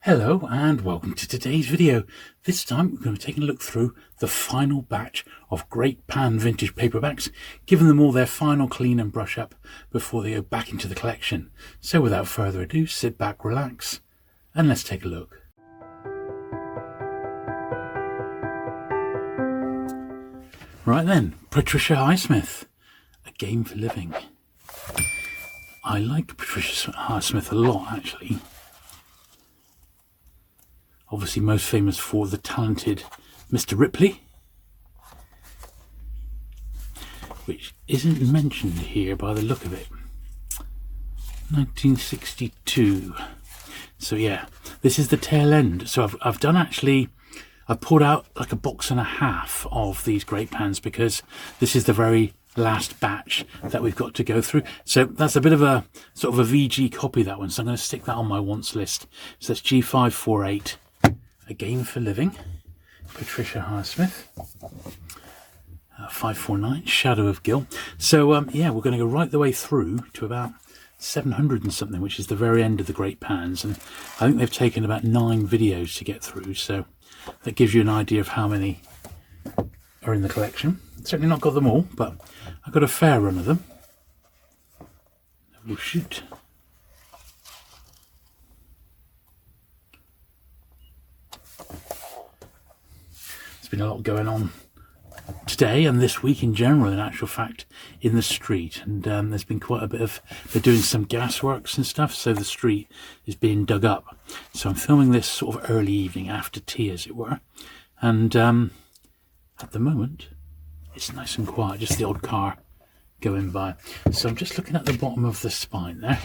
Hello and welcome to today's video. This time we're going to be taking a look through the final batch of Great Pan vintage paperbacks, giving them all their final clean and brush up before they go back into the collection. So without further ado, sit back, relax, and let's take a look. Right then, Patricia Highsmith, A Game for Living. I like Patricia Highsmith a lot, actually. Obviously most famous for the talented Mr. Ripley, which isn't mentioned here by the look of it. 1962. So yeah, this is the tail end. So I've pulled out like a box and a half of these Great Pans because this is the very last batch that we've got to go through. So that's a bit of a sort of a VG copy, that one. So I'm going to stick that on my wants list. So that's G548. A Game for Living, Patricia Highsmith. 549, Shadow of Gil. So yeah, we're going to go right the way through to about 700 and something, which is the very end of the Great Pans. And I think they've taken about 9 videos to get through. So that gives you an idea of how many are in the collection. Certainly not got them all, but I've got a fair run of them. We'll shoot. There's been a lot going on today and this week in general, in actual fact, in the street. And there's been quite a bit of, they're doing some gas works and stuff, so the street is being dug up. So I'm filming this sort of early evening, after tea as it were. And at the moment, it's nice and quiet, just the odd car going by. So I'm just looking at the bottom of the spine there.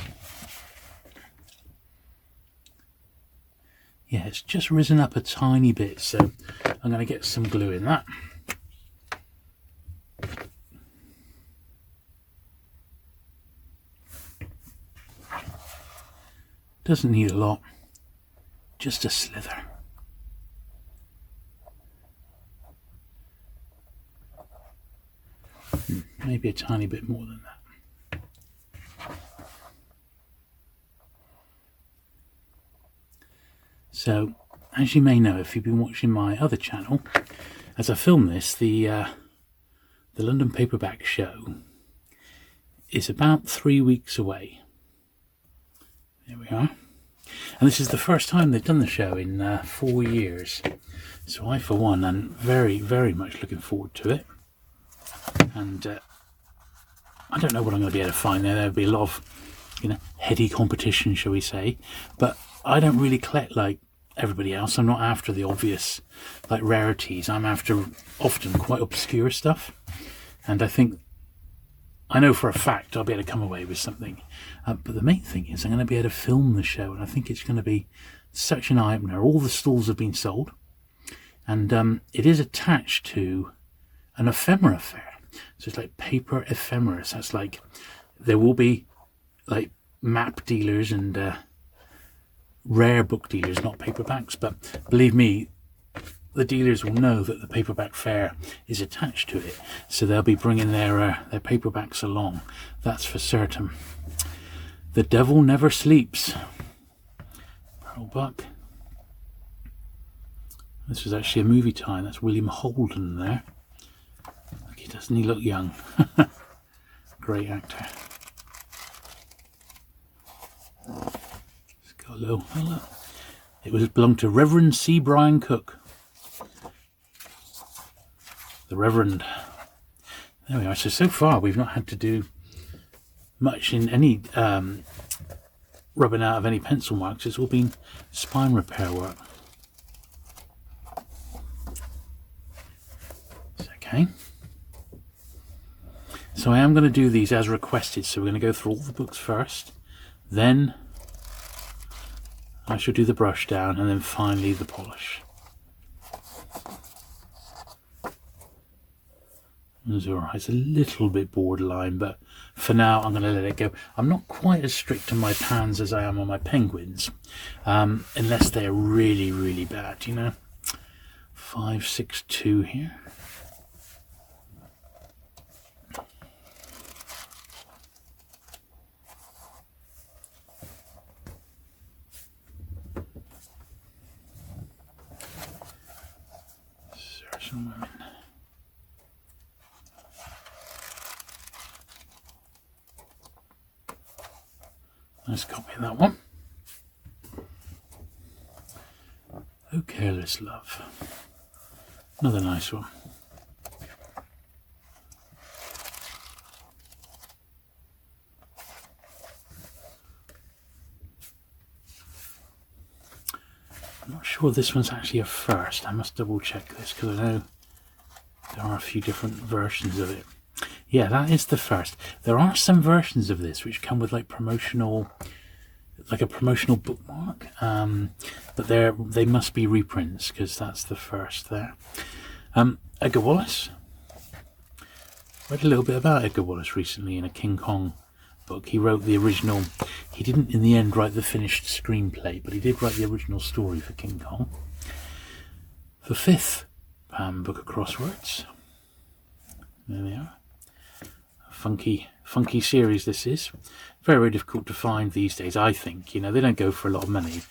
Yeah, it's just risen up a tiny bit, so I'm going to get some glue in that. Doesn't need a lot, just a slither. Maybe a tiny bit more than that. So, as you may know, if you've been watching my other channel, as I film this, the London Paperback show is about 3 weeks away. There we are. And this is the first time they've done the show in 4 years. So I, for one, am very, very much looking forward to it. And I don't know what I'm going to be able to find there. There'll be a lot of, heady competition, shall we say. But I don't really collect like everybody else. I'm not after the obvious like rarities. I'm after often quite obscure stuff, and I know for a fact I'll be able to come away with something. But the main thing is I'm going to be able to film the show, and I think it's going to be such an eye-opener. All the stalls have been sold, and it is attached to an ephemera fair. So it's like paper ephemera. So that's like, there will be like map dealers and rare book dealers, not paperbacks, but believe me, the dealers will know that the paperback fair is attached to it, so they'll be bringing their paperbacks along, that's for certain. The Devil Never Sleeps, Pearl Buck. This was actually a movie tie. That's William Holden there. Look, doesn't he look young? Great actor. Hello, hello. It belonged to Reverend C. Brian Cook. The Reverend. There we are. So far we've not had to do much in any rubbing out of any pencil marks. It's all been spine repair work. It's okay. So I am going to do these as requested. So we're going to go through all the books first, then I shall do the brush down, and then finally the polish. It's alright, it's a little bit borderline, but for now I'm going to let it go. I'm not quite as strict on my pans as I am on my penguins, unless they're really, really bad, 562 here. Some women. Nice copy of that one. Oh, Careless Love. Another nice one. I'm not sure this one's actually a first. I must double check this because I know there are a few different versions of it. Yeah, that is the first. There are some versions of this which come with like a promotional bookmark, but they must be reprints because that's the first there. Edgar Wallace. Read a little bit about Edgar Wallace recently in a King Kong book. He wrote the original. He didn't in the end write the finished screenplay, but he did write the original story for King Kong. The fifth book of crosswords. There they are. Funky series this is. Very difficult to find these days, I think. You know, they don't go for a lot of money.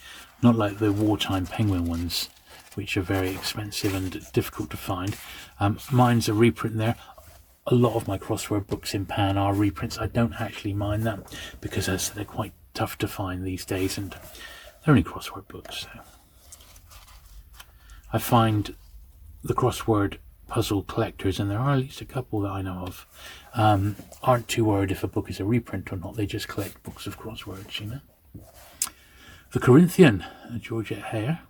Not like the Wartime Penguin ones, which are very expensive and difficult to find. Mine's a reprint there. A lot of my crossword books in Pan are reprints. I don't actually mind that because as they're quite tough to find these days and they're only crossword books. So I find the crossword puzzle collectors, and there are at least a couple that I know of, aren't too worried if a book is a reprint or not. They just collect books of crosswords, you know. The Corinthian, Georgette Heyer.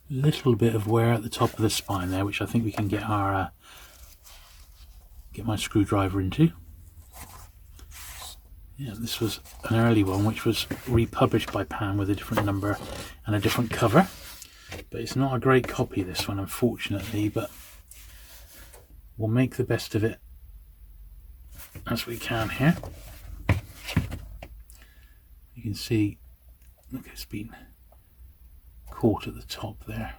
Little bit of wear at the top of the spine there, which I think we can get our get my screwdriver into. Yeah, this was an early one which was republished by Pan with a different number and a different cover. But it's not a great copy, this one, unfortunately, but we'll make the best of it as we can here. You can see, look, it's been caught at the top there.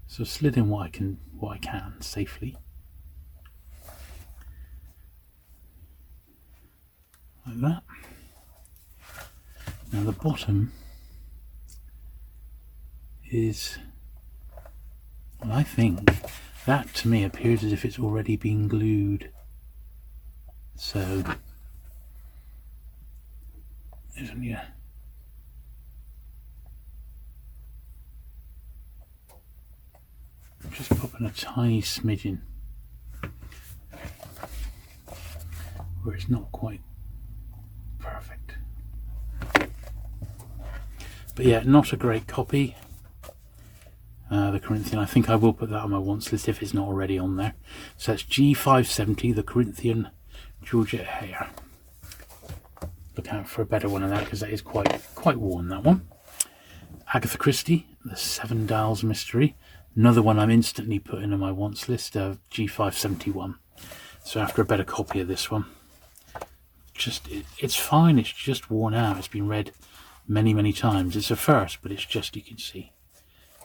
So slid in what I can safely. Like that. Now the bottom is, well, I think that to me appears as if it's already been glued. So there's only a just popping a tiny smidgen where it's not quite perfect. But yeah, not a great copy. The Corinthian, I think I will put that on my wants list if it's not already on there. So that's G570, the Corinthian, Georgette Heyer. Look out for a better one of that because that is quite worn, that one. Agatha Christie, the Seven Dials Mystery. Another one I'm instantly putting on my wants list of G571. So after a better copy of this one. It's fine, it's just worn out. It's been read many times. It's a first, but it's just, you can see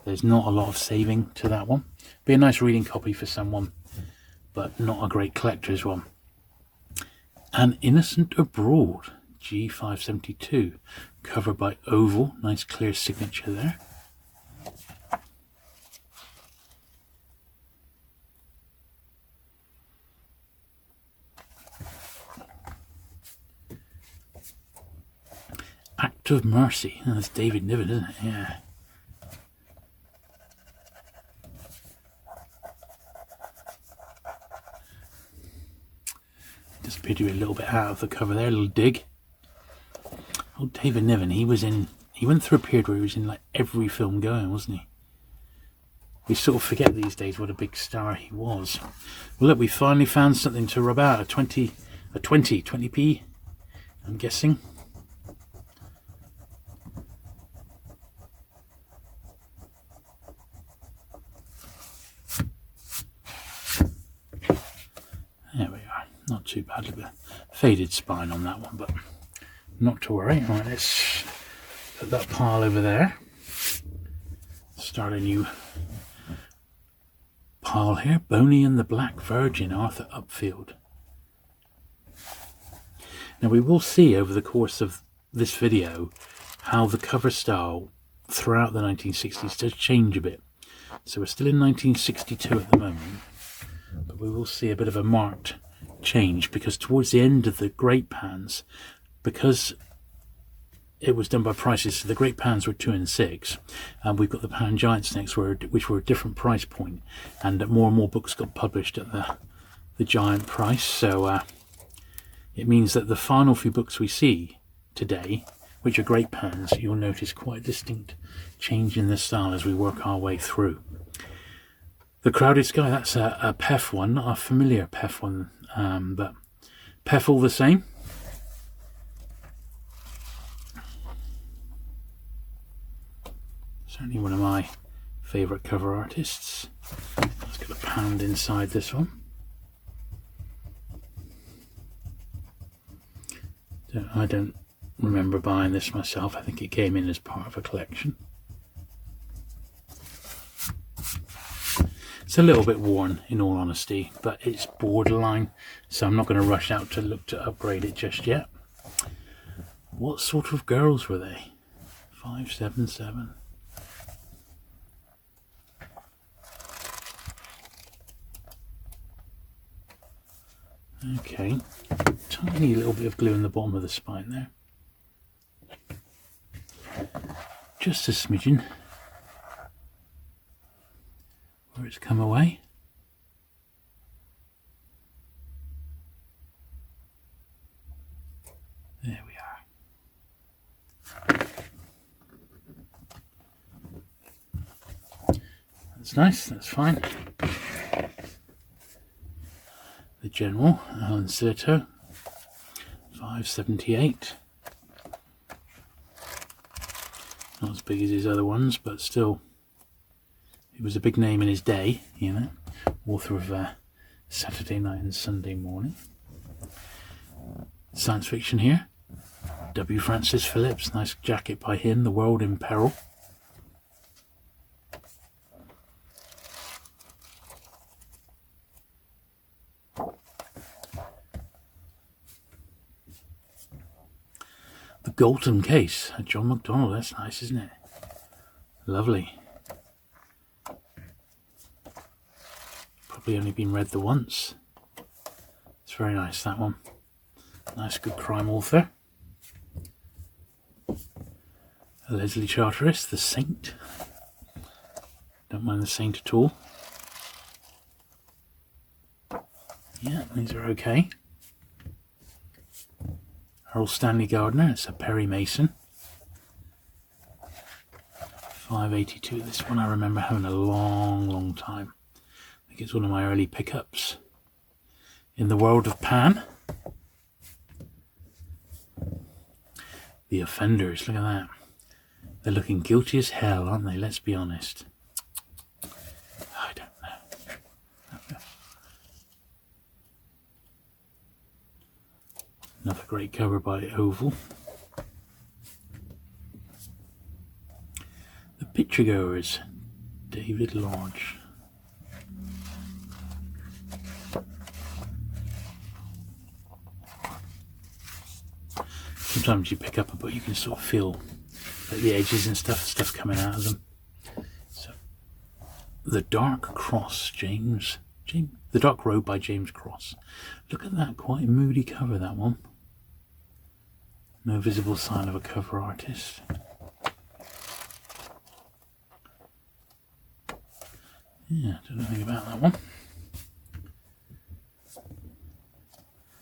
there's not a lot of saving to that one. Be a nice reading copy for someone, but not a great collector's one. An Innocent Abroad, G572, cover by Oval, nice clear signature there. Act of Mercy, that's David Niven, isn't it? Yeah. Just appeared to be a little bit out of the cover there, a little dig. Oh, David Niven, he went through a period where he was in like every film going, wasn't he? We sort of forget these days what a big star he was. Well, look, we finally found something to rub out. A 20p, I'm guessing. There we are. Not too bad. A bit faded spine on that one, but not to worry. Right, let's put that pile over there. Start a new pile here. Boney and the Black Virgin, Arthur Upfield. Now we will see over the course of this video how the cover style throughout the 1960s does change a bit. So we're still in 1962 at the moment, but we will see a bit of a marked change, because towards the end of the great pans, because it was done by prices, so the great pans were 2 and 6, and we've got the pan giants next, which were a different price point, and more books got published at the giant price. So it means that the final few books we see today, which are great pans, you'll notice quite a distinct change in the style as we work our way through. The Crowded Sky, that's a PEF one, not a familiar PEF one, but PEF all the same. Certainly one of my favourite cover artists. It's got a pound inside this one. I don't remember buying this myself. I think it came in as part of a collection. It's a little bit worn, in all honesty, but it's borderline, so I'm not going to rush out to look to upgrade it just yet. What sort of girls were they? 577. Okay, tiny little bit of glue in the bottom of the spine there. Just a smidgen where it's come away. There we are. That's nice, that's fine. The General, Alan Sirto, 578. Not as big as his other ones, but still, he was a big name in his day, you know. Author of Saturday Night and Sunday Morning. Science fiction here. W. Francis Phillips, nice jacket by him, The World in Peril. The Golden Case, John MacDonald, that's nice, isn't it? Lovely. Probably only been read the once. It's very nice, that one. Nice, good crime author. Leslie Charteris, The Saint. Don't mind The Saint at all. Yeah, these are okay. Earl Stanley Gardner, it's a Perry Mason. 582, this one I remember having a long time. I think it's one of my early pickups. In the World of Pan. The Offenders, look at that. They're looking guilty as hell, aren't they? Let's be honest. I don't know. Another great cover by Oval. The Picturegoers, David Lodge. Sometimes you pick up a book, you can sort of feel like the edges and stuff coming out of them. So, The Dark Cross, The Dark Road by James Cross. Look at that, quite a moody cover, that one. No visible sign of a cover artist. Yeah, don't know anything about that one.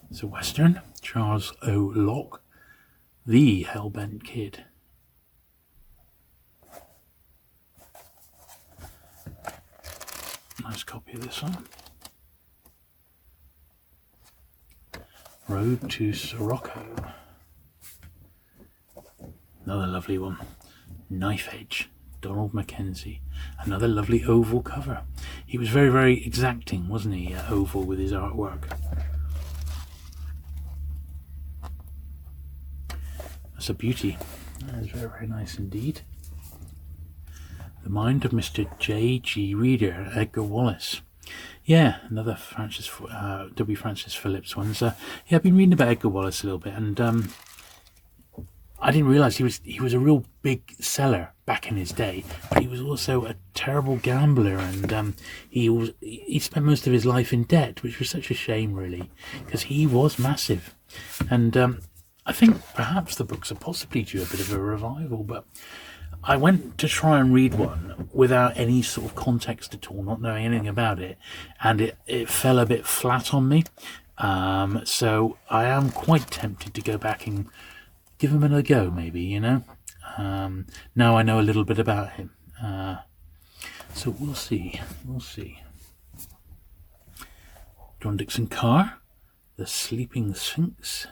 It's a Western, Charles O. Locke, The Hellbent Kid. Nice copy of this one. Road to Sirocco. Another lovely one. Knife Edge, Donald Mackenzie. Another lovely Oval cover. He was very, very exacting, wasn't he, Oval, with his artwork. That's a beauty. That is very, very nice indeed. The Mind of Mr. J.G. Reader, Edgar Wallace. Yeah, another W. Francis Phillips ones. Yeah, I've been reading about Edgar Wallace a little bit, and I didn't realise he was a real big seller back in his day, but he was also a terrible gambler, and he spent most of his life in debt, which was such a shame, really, because he was massive. And I think perhaps the books are possibly due a bit of a revival, but I went to try and read one without any sort of context at all, not knowing anything about it, and it fell a bit flat on me. So I am quite tempted to go back and give him a go, maybe, you know. Now I know a little bit about him. So we'll see. John Dixon Carr, The Sleeping Sphinx.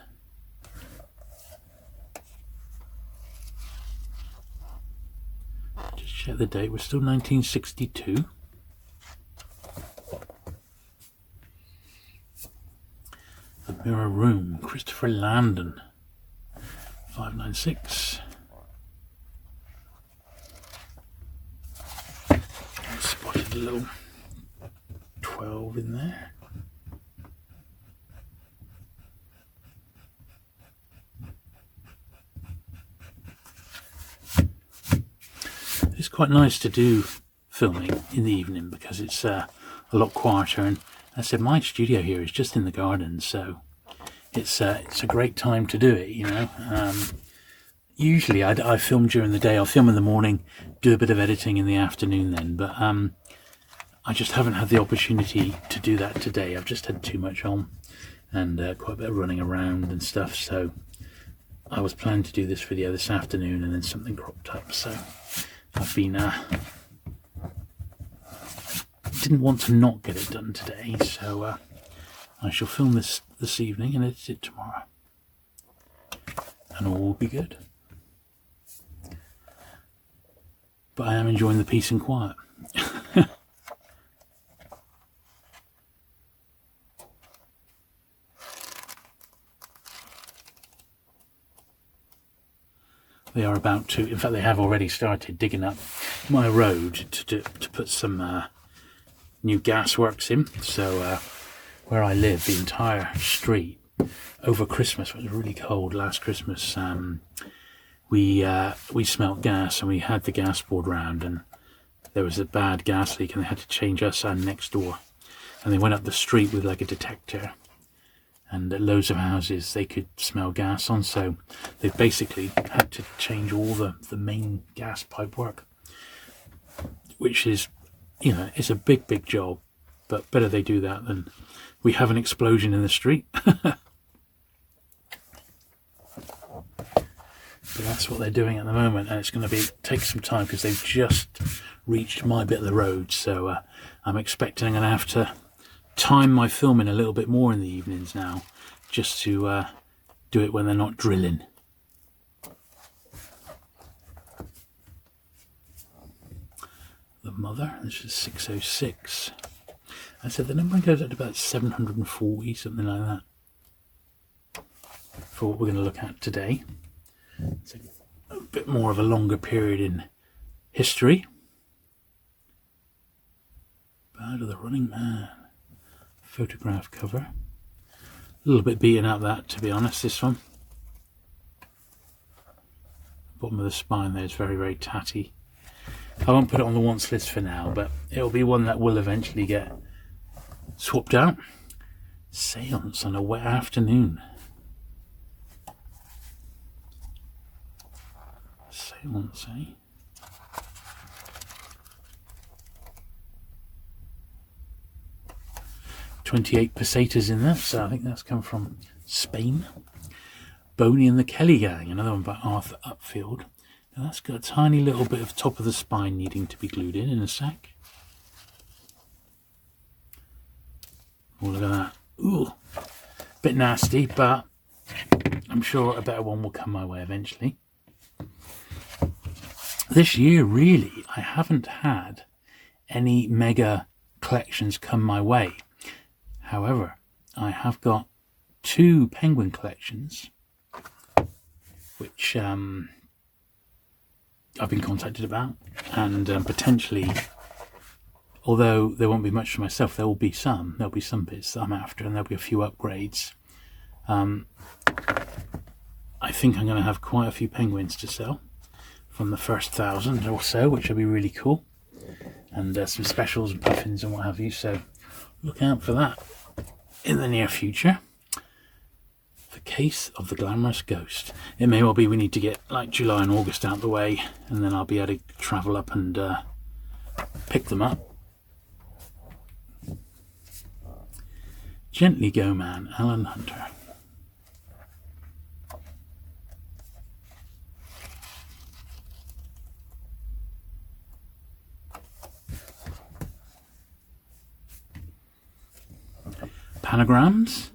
Just check the date. We're still 1962. The Mirror Room, Christopher Landon, 596. Spotted a little 12 in there. It's quite nice to do filming in the evening because it's a lot quieter, and I said my studio here is just in the garden, so it's a great time to do it, you know. Usually I film during the day. I'll film in the morning, do a bit of editing in the afternoon then, but I just haven't had the opportunity to do that today. I've just had too much on, and quite a bit of running around and stuff, so I was planning to do this video this afternoon, and then something cropped up, so I've been didn't want to not get it done today, so I shall film this evening and edit it tomorrow, and all will be good. But I am enjoying the peace and quiet. They are about to, in fact they have already started digging up my road to put some new gasworks in. So where I live, the entire street over Christmas, it was really cold last Christmas, we smelt gas, and we had the gas board round, and there was a bad gas leak, and they had to change us and next door, and they went up the street with like a detector, and loads of houses they could smell gas on, so they basically had to change all the main gas pipe work, which is, you know, it's a big job, but better they do that than we have an explosion in the street. But that's what they're doing at the moment, and it's going to take some time because they've just reached my bit of the road, so I'm expecting I'm going to have to time my filming a little bit more in the evenings now, just to do it when they're not drilling. The Mother, this is 606. I said the number goes up to about 740, something like that, for what we're going to look at today. It's a bit more of a longer period in history. Ballad of the Running Man. Photograph cover. A little bit beaten up, that, to be honest, this one. Bottom of the spine there is very tatty. I won't put it on the wants list for now, but it'll be one that will eventually get swapped out. Seance on a wet afternoon. Seance, eh? "28 pesetas in that," so I think that's come from Spain. Boney and the Kelly Gang, another one by Arthur Upfield. Now that's got a tiny little bit of top of the spine needing to be glued in a sec. Oh, look at that. Ooh, bit nasty, but I'm sure a better one will come my way eventually. This year, really, I haven't had any mega collections come my way. However, I have got 2 penguin collections, which I've been contacted about, and potentially, although there won't be much for myself, there'll be some bits that I'm after, and there'll be a few upgrades. I think I'm going to have quite a few penguins to sell from the first 1,000 or so, which will be really cool. And some specials and puffins and what have you, so look out for that in the near future. The Case of the Glamorous Ghost. It may well be we need to get like July and August out the way, and then I'll be able to travel up and pick them up. Gently Go Man, Alan Hunter. Panagrams.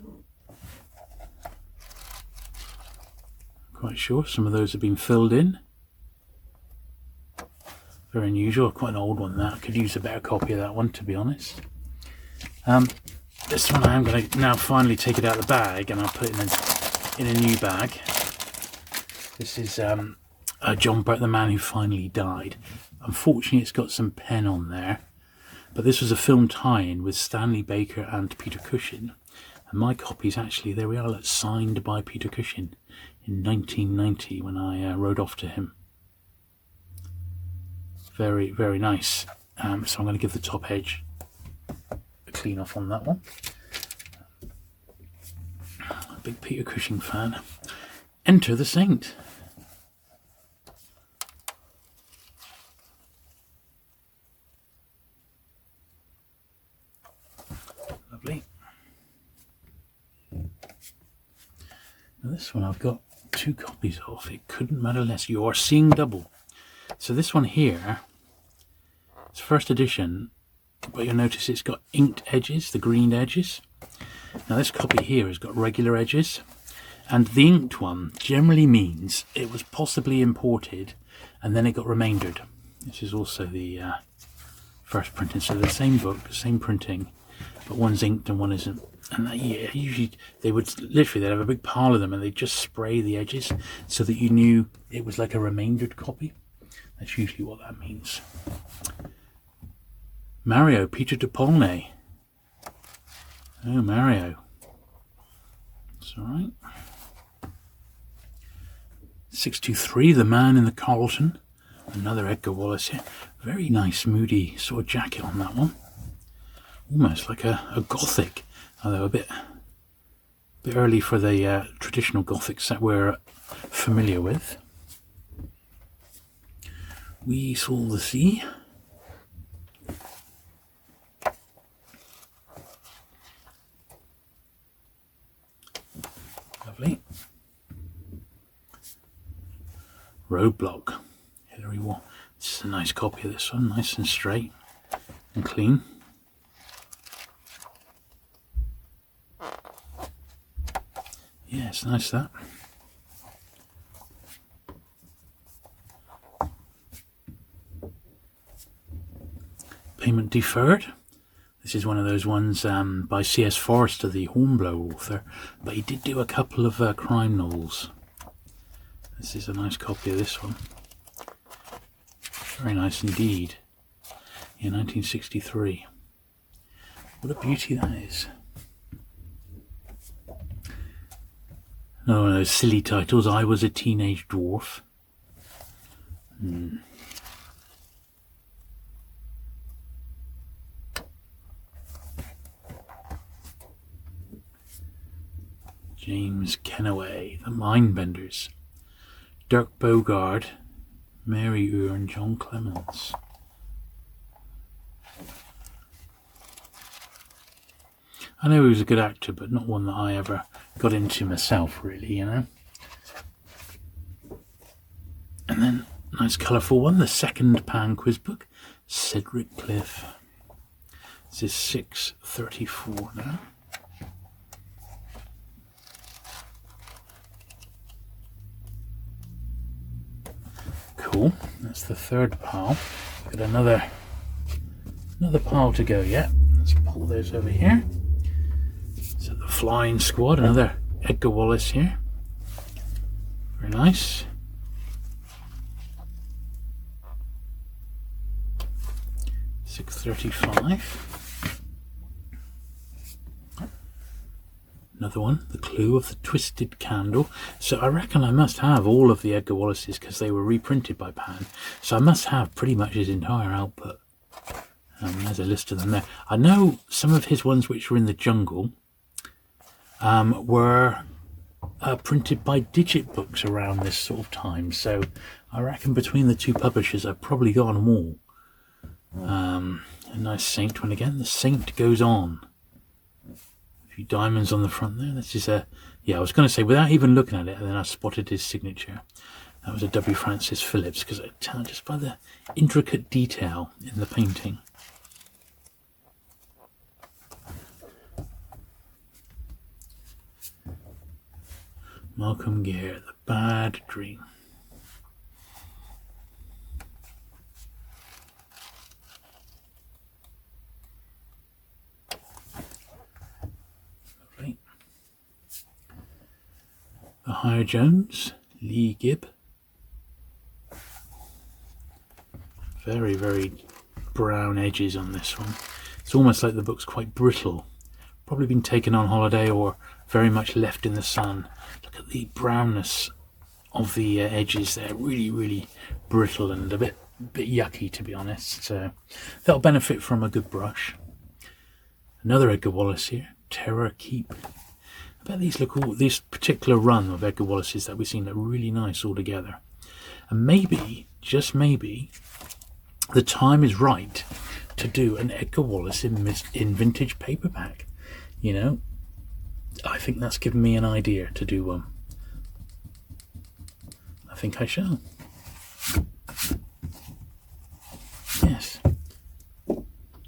Quite sure some of those have been filled in. Very unusual, quite an old one that. Could use a better copy of that one, to be honest. This one I am going to now finally take it out of the bag, and I'll put it in a new bag. This is John Burt, the Man Who Finally Died. Unfortunately, it's got some pen on there, but this was a film tie-in with Stanley Baker and Peter Cushing. And my copy is actually, there we are, signed by Peter Cushing in 1990 when I rode off to him. Very, very nice. So I'm going to give the top edge a clean off on that one. A big Peter Cushing fan. Enter the Saint. Lovely. Now this one I've got 2 copies of. It couldn't matter less. You are seeing double. So this one here, it's first edition, but you'll notice it's got inked edges, the green edges. Now this copy here has got regular edges, and the inked one generally means it was possibly imported and then it got remaindered. This is also the first printing, so the same book, same printing, but one's inked and one isn't. And yeah, usually they'd have a big pile of them and they'd just spray the edges so that you knew it was like a remaindered copy. That's usually what that means. Mario, Peter de Paulnay. Oh, Mario. It's alright. 623, The Man in the Carlton. Another Edgar Wallace here. Very nice, moody sort of jacket on that one. Almost like a Gothic, although a bit early for the traditional Gothics that we're familiar with. We Saw the Sea. Lovely. Roadblock. Hilary Waugh. This is a nice copy of this one, nice and straight and clean. Yeah, it's nice that. Payment Deferred. This is one of those ones by C.S. Forrester, the Hornblower author, but he did do a couple of crime novels. This is a nice copy of this one. Very nice indeed. In 1963. What a beauty that is. Another one of those silly titles, I Was a Teenage Dwarf. James Kennaway, The Mindbenders. Dirk Bogarde, Mary Ure and John Clements. I know he was a good actor, but not one that I ever got into myself, really, you know. And then, nice colourful one, the second Pan quiz book, Cedric Cliff. This is 634 now. Cool, that's the third pile. Got another pile to go yet. Let's pull those over here. So the Flying Squad, another Edgar Wallace here. Very nice. $6.35. Another another one, The Clue of the Twisted Candle. So I reckon I must have all of the Edgar Wallace's because they were reprinted by Pan. So I must have pretty much his entire output. There's a list of them there. I know some of his ones which were in the jungle were printed by Digit Books around this sort of time. So I reckon between the two publishers I've probably got them all. A nice Saint one again. The Saint Goes On. A few diamonds on the front there. This is a... Yeah, I was going to say, without even looking at it, and then I spotted his signature. That was a W. Francis Phillips, because I tell just by the intricate detail in the painting. Malcolm Gere, The Bad Dream. Lovely. The Higher Jones, Lee Gibb. Very, very brown edges on this one. It's almost like the book's quite brittle. Probably been taken on holiday or very much left in the sun. Look at the brownness of the edges there. Really, really brittle and a bit yucky, to be honest. So that'll benefit from a good brush. Another Edgar Wallace here, Terror Keep. I bet these look all, this particular run of Edgar Wallace's that we've seen look really nice all together. And maybe, just maybe, the time is right to do an Edgar Wallace in vintage paperback. You know, I think that's given me an idea to do one. I think I shall. Yes.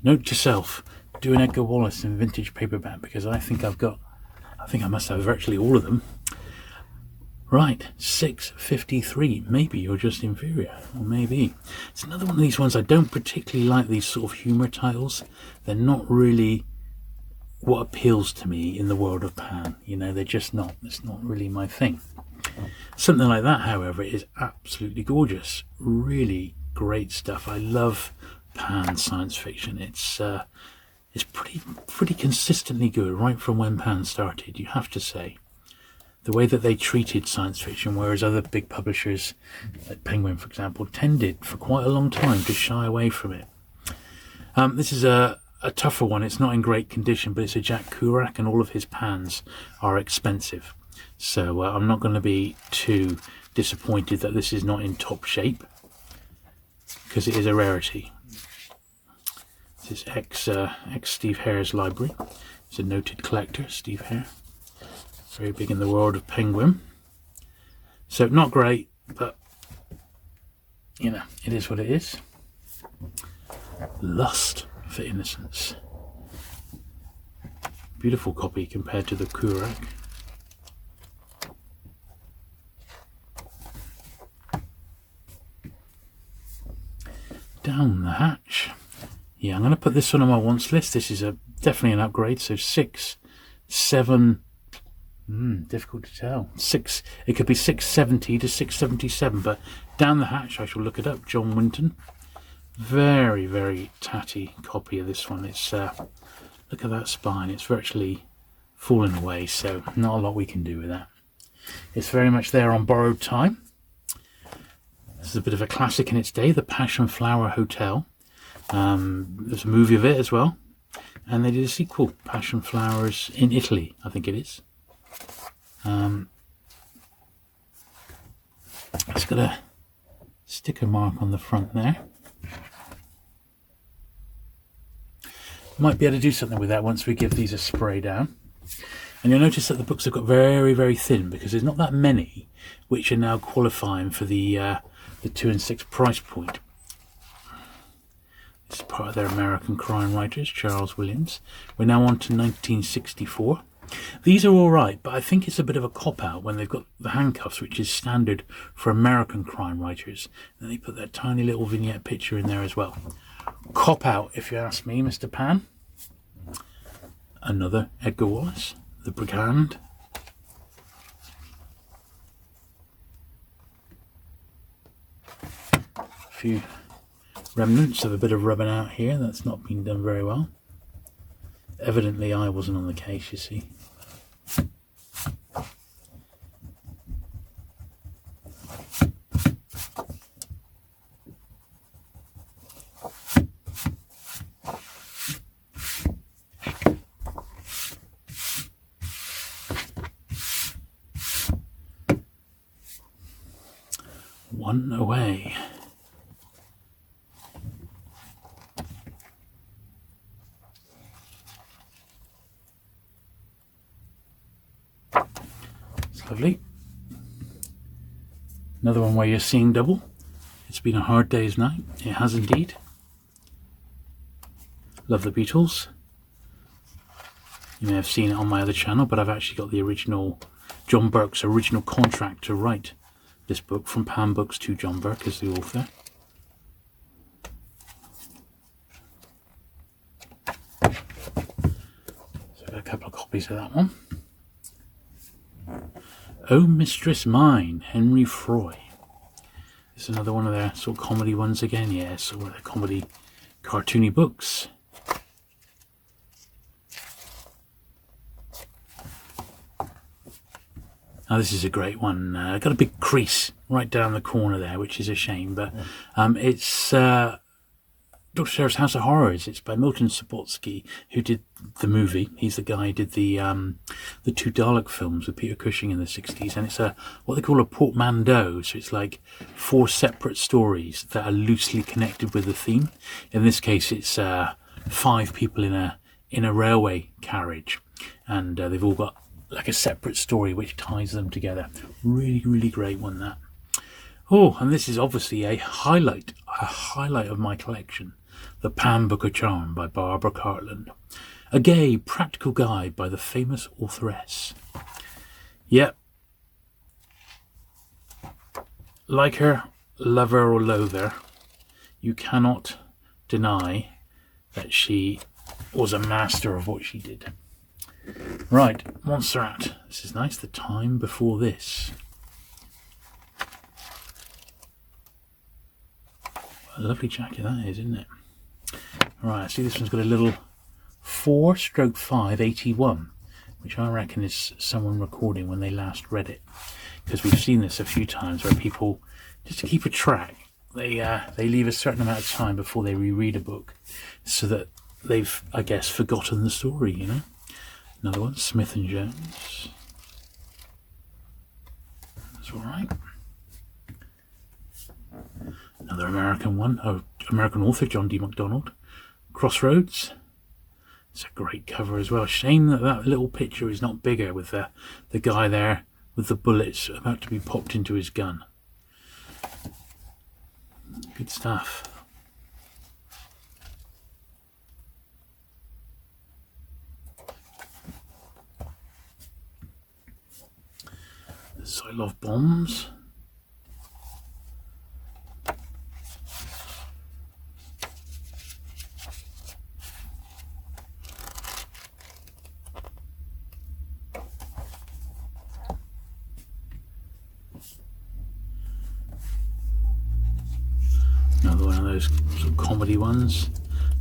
Note to self, do an Edgar Wallace in vintage paperback, because I think I must have virtually all of them. Right, 653. Maybe you're just inferior, or maybe. It's another one of these ones I don't particularly like, these sort of humour titles. They're not really what appeals to me in the world of Pan. You know, they're just not. It's not really my thing. Something like that, however, is absolutely gorgeous. Really great stuff. I love Pan science fiction. It's pretty consistently good right from when Pan started, you have to say. The way that they treated science fiction, whereas other big publishers, like Penguin, for example, tended for quite a long time to shy away from it. This is a tougher one. It's not in great condition, but it's a Jack Kerouac, and all of his Pans are expensive. So I'm not going to be too disappointed that this is not in top shape, because it is a rarity. This is ex Steve Hare's library. He's a noted collector, Steve Hare. Very big in the world of Penguin. So not great, but you know, it is what it is. Lust for Innocence. Beautiful copy compared to the Kerouac. Down the Hatch. Yeah, I'm going to put this one on my wants list. This is definitely an upgrade. So 6, 7. Difficult to tell. It could be 670 to 677, but Down the Hatch, I shall look it up. John Winton. Very, very tatty copy of this one. It's look at that spine. It's virtually fallen away, so not a lot we can do with that. It's very much there on borrowed time. This is a bit of a classic in its day, The Passion Flower Hotel. There's a movie of it as well, and they did a sequel, Passion Flowers in Italy, I think it is. It's got a sticker mark on the front there. Might be able to do something with that once we give these a spray down. And you'll notice that the books have got very, very thin, because there's not that many which are now qualifying for the 2 and 6 price point. This is part of their American crime writers, Charles Williams. We're now on to 1964. These are all right, but I think it's a bit of a cop-out when they've got the handcuffs, which is standard for American crime writers. And they put that tiny little vignette picture in there as well. Cop-out, if you ask me, Mr. Pan. Another Edgar Wallace, The Brigand. A few remnants of a bit of rubbing out here. That's not been done very well. Evidently I wasn't on the case, you see. One away. It's lovely. Another one where you're seeing double. It's been a hard day's night. It has indeed. Love the Beatles. You may have seen it on my other channel, but I've actually got the original, John Burke's original contract to write this book from Pan Books to John Burke as the author. So I've got a couple of copies of that one. Oh Mistress Mine, Henry Froy. This is another one of their sort of comedy ones again. Yeah, so one of their comedy cartoony books. Now this is a great one. Got a big crease right down the corner there, which is a shame. But it's Dr. Sarah's House of Horrors. It's by Milton Subotsky, who did the movie. He's the guy who did the two Dalek films with Peter Cushing in the 60s. And it's what they call a portmanteau. So it's like 4 separate stories that are loosely connected with the theme. In this case, it's 5 people in a railway carriage, and they've all got like a separate story which ties them together. Really, really great one, that. Oh, and this is obviously a highlight of my collection. The Pan Book of Charm by Barbara Cartland. A gay, practical guide by the famous authoress. Yep. Like her, love her or loathe her, you cannot deny that she was a master of what she did. Right, Montserrat. This is nice. The Time Before This. What a lovely jacket that is, isn't it? Right, I see this one's got a little 4/581, which I reckon is someone recording when they last read it. Because we've seen this a few times where people, just to keep a track, they leave a certain amount of time before they reread a book, so that they've, I guess, forgotten the story, you know. Another one, Smith and Jones. That's all right. Another American one, American author, John D. MacDonald. Crossroads. It's a great cover as well. Shame that that little picture is not bigger, with the guy there with the bullets about to be popped into his gun. Good stuff. I love bombs. Another one of those sort of comedy ones.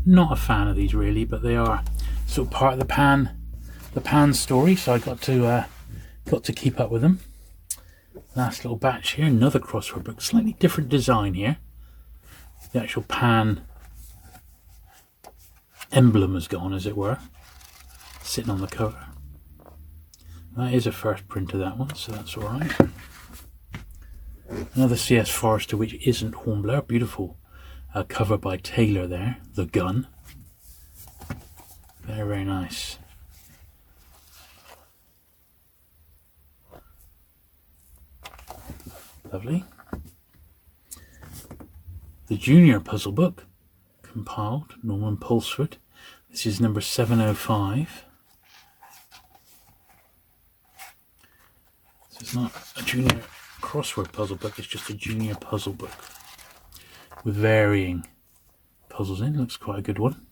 Not a fan of these really, but they are sort of part of the Pan story, so I got to keep up with them. Last little batch here, another crossword book, slightly different design here. The actual Pan emblem has gone, as it were, sitting on the cover. That is a first print of that one, so that's all right. Another C.S. Forester, which isn't Hornblower. Beautiful cover by Taylor there. The Gun. Very, very nice. Lovely. The Junior Puzzle Book, compiled, Norman Pulsford. This is number 705. So it's not a junior crossword puzzle book, it's just a junior puzzle book with varying puzzles in. Looks quite a good one.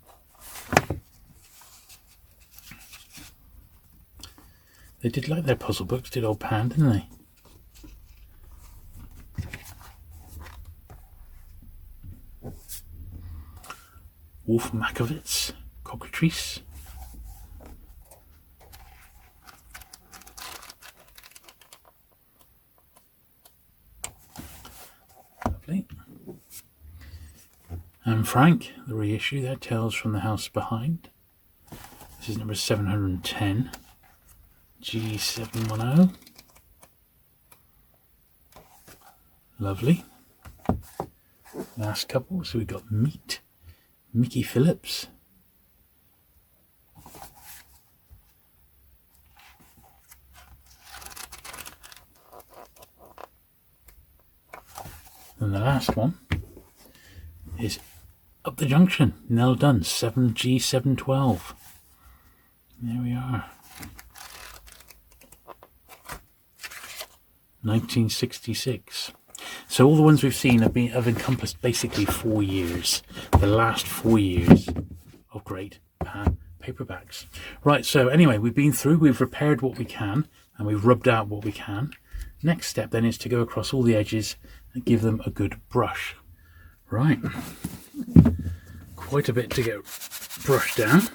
They did like their puzzle books, did old Pan, didn't they? Wolf Makovitz, Cockatrice. Lovely. And Frank, the reissue there, Tales from the House Behind. This is number 710. G710. Lovely. Last couple, so we've got Meat, Mickey Phillips. And the last one is Up the Junction, Nell Dunn, 7G712. There we are. 1966. So all the ones we've seen have encompassed basically 4 years. The last 4 years of great paperbacks. Right, so anyway, we've repaired what we can, and we've rubbed out what we can. Next step then is to go across all the edges and give them a good brush. Right. Quite a bit to get brushed down,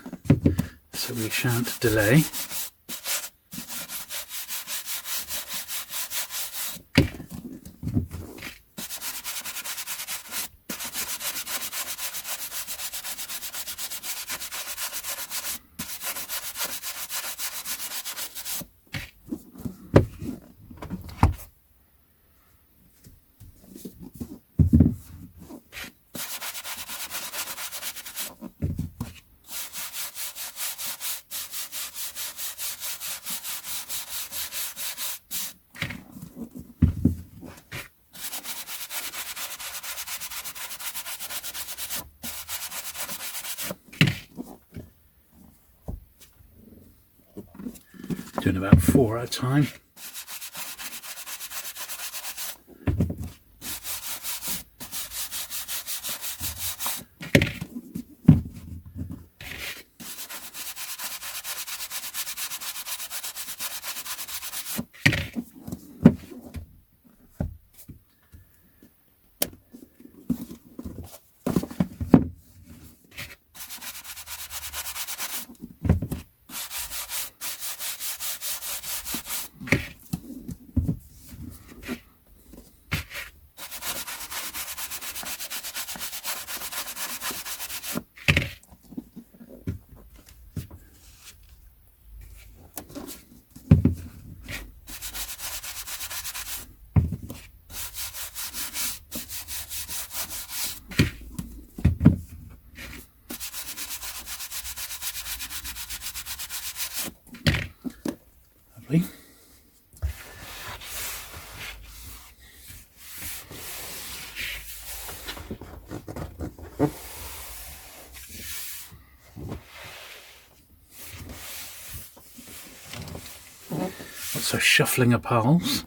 so we shan't delay. Doing about 4 at a time. Lovely. Lots of shuffling of pals.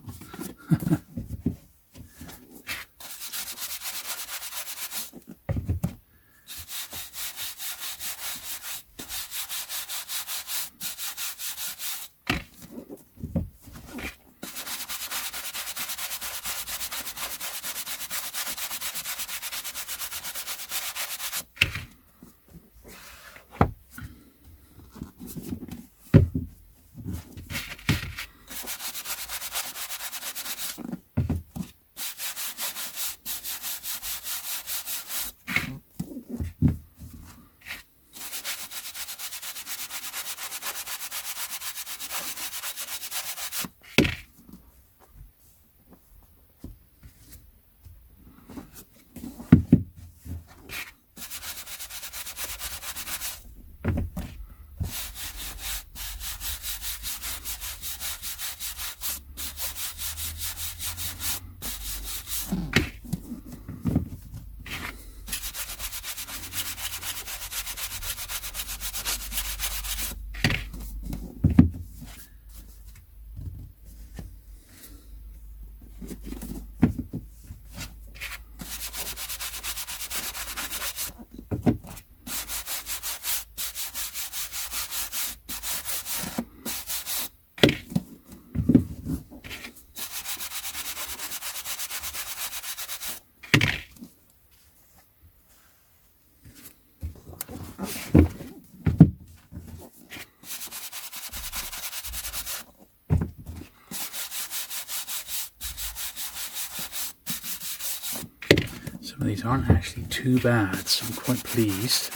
Some of these aren't actually too bad, so I'm quite pleased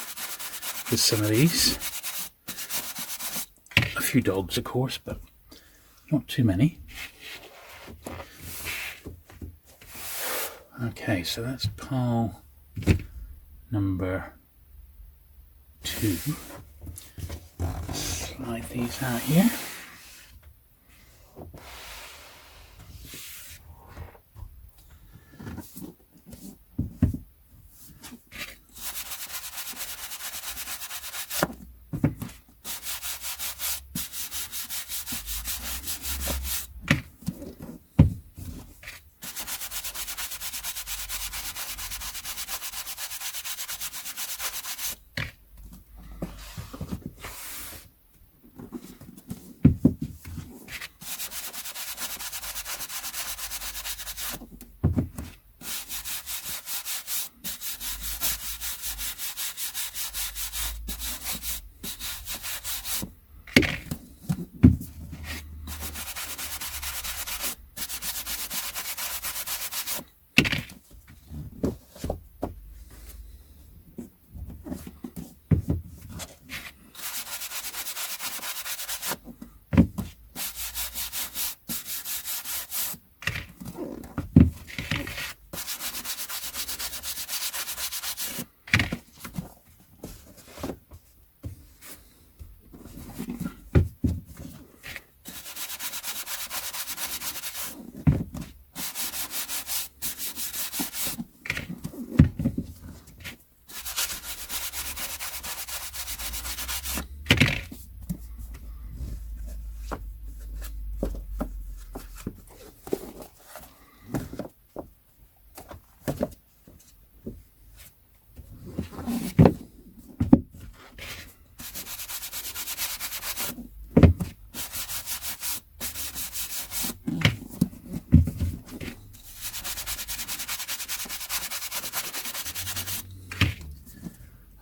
with some of these. A few dogs, of course, but not too many. Okay, so that's pile number 2. Slide these out here.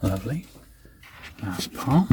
Lovely. Last pile.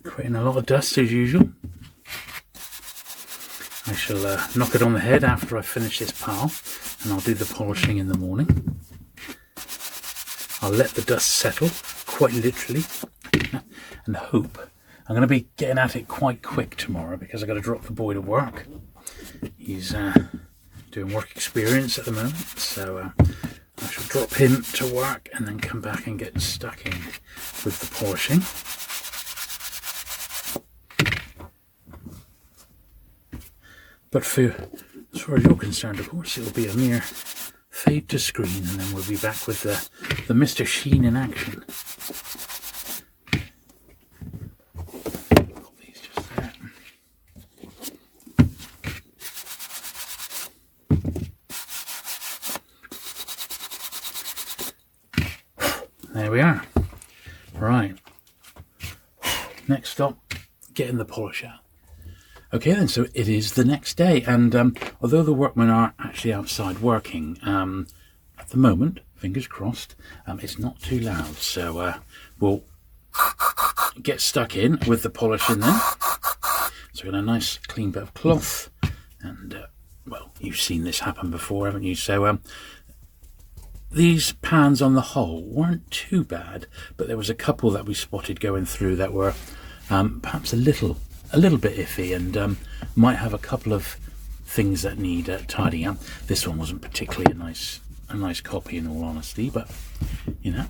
Creating a lot of dust as usual. I shall knock it on the head after I finish this pile, and I'll do the polishing in the morning. I'll let the dust settle, quite literally, and hope. I'm going to be getting at it quite quick tomorrow because I've got to drop the boy to work. He's doing work experience at the moment, so I shall drop him to work and then come back and get stuck in with the polishing. But as far as you're concerned, of course, it'll be a mere fade to screen, and then we'll be back with the Mr. Sheen in action. Put these just there. There we are. Right. Next stop, getting the polish out. Okay then, so it is the next day, and although the workmen are actually outside working, at the moment, fingers crossed, it's not too loud, so we'll get stuck in with the polish in there. So we've got a nice clean bit of cloth, and well, you've seen this happen before, haven't you? So these pans on the whole weren't too bad, but there was a couple that we spotted going through that were perhaps a little bit iffy, and might have a couple of things that need tidying up. This one wasn't particularly a nice copy, in all honesty, but you know,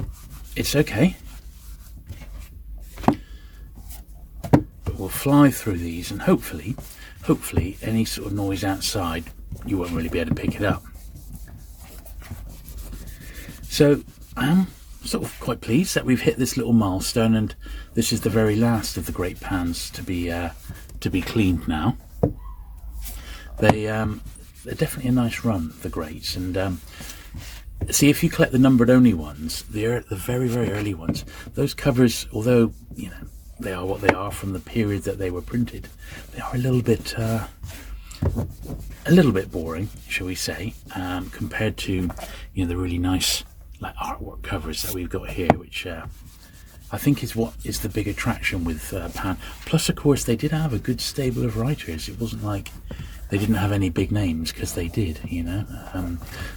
it's okay. But we'll fly through these, and hopefully any sort of noise outside, you won't really be able to pick it up. So I am sort of quite pleased that we've hit this little milestone, and this is the very last of the great pans to be cleaned now. They're definitely a nice run, the greats, and see, if you collect the numbered only ones, the very very early ones, those covers, although you know they are what they are from the period that they were printed, they are a little bit boring, shall we say, compared to, you know, the really nice like artwork covers that we've got here, which I think is what is the big attraction with Pan. Plus, of course, they did have a good stable of writers. It wasn't like they didn't have any big names, because they did, you know,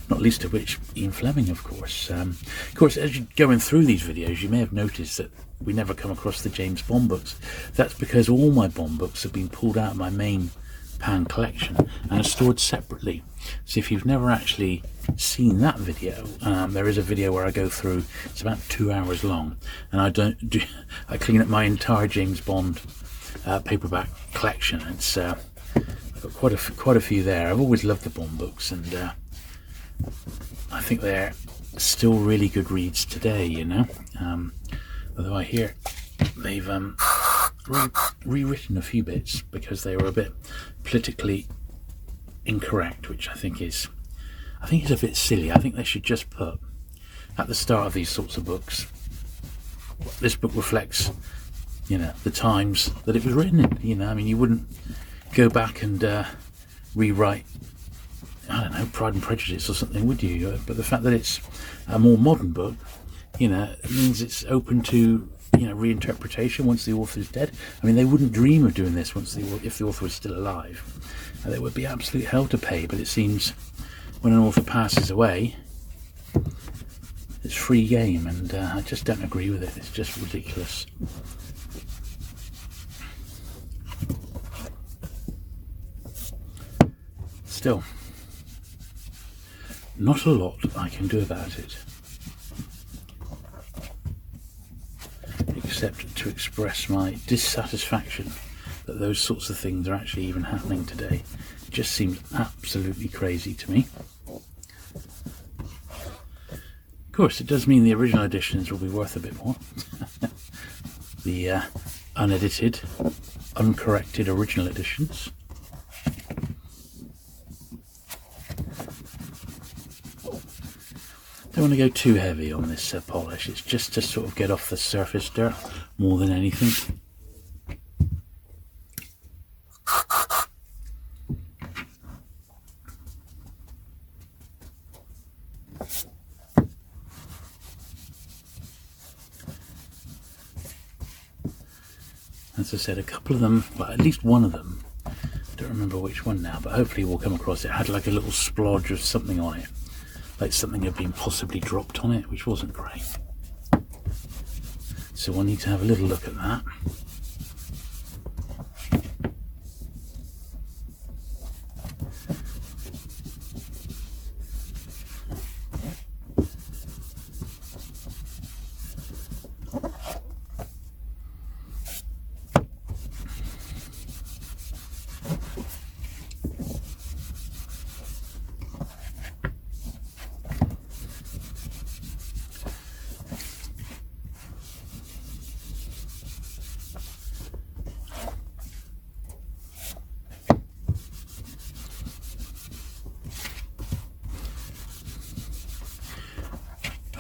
not least of which Ian Fleming, of course. Of course, as you're going through these videos, you may have noticed that we never come across the James Bond books. That's because all my Bond books have been pulled out of my main Pan collection and are stored separately. So if you've never actually seen that video, there is a video where I go through, it's about 2 hours long, and I clean up my entire James Bond paperback collection. It's I've got quite a few there. I've always loved the Bond books, and I think they're still really good reads today, you know. Although I hear they've rewritten a few bits because they were a bit politically incorrect, which I think is a bit silly. I think they should just put at the start of these sorts of books, this book reflects, you know, the times that it was written in. You know, I mean, you wouldn't go back and rewrite, I don't know, Pride and Prejudice or something, would you? But the fact that it's a more modern book, you know, it means it's open to, you know, reinterpretation once the author's dead. I mean, they wouldn't dream of doing this if the author was still alive. There would be absolute hell to pay. But it seems when an author passes away, it's free game, and I just don't agree with it. It's just ridiculous. Still, not a lot I can do about it, except to express my dissatisfaction that those sorts of things are actually even happening today. It just seems absolutely crazy to me. Of course, it does mean the original editions will be worth a bit more. The unedited, uncorrected original editions. Don't want to go too heavy on this polish. It's just to sort of get off the surface dirt more than anything. As I said, a couple of them, well, at least one of them, I don't remember which one now, but hopefully we'll come across it, had like a little splodge of something on it. Like something had been possibly dropped on it, which wasn't great. So we'll need to have a little look at that.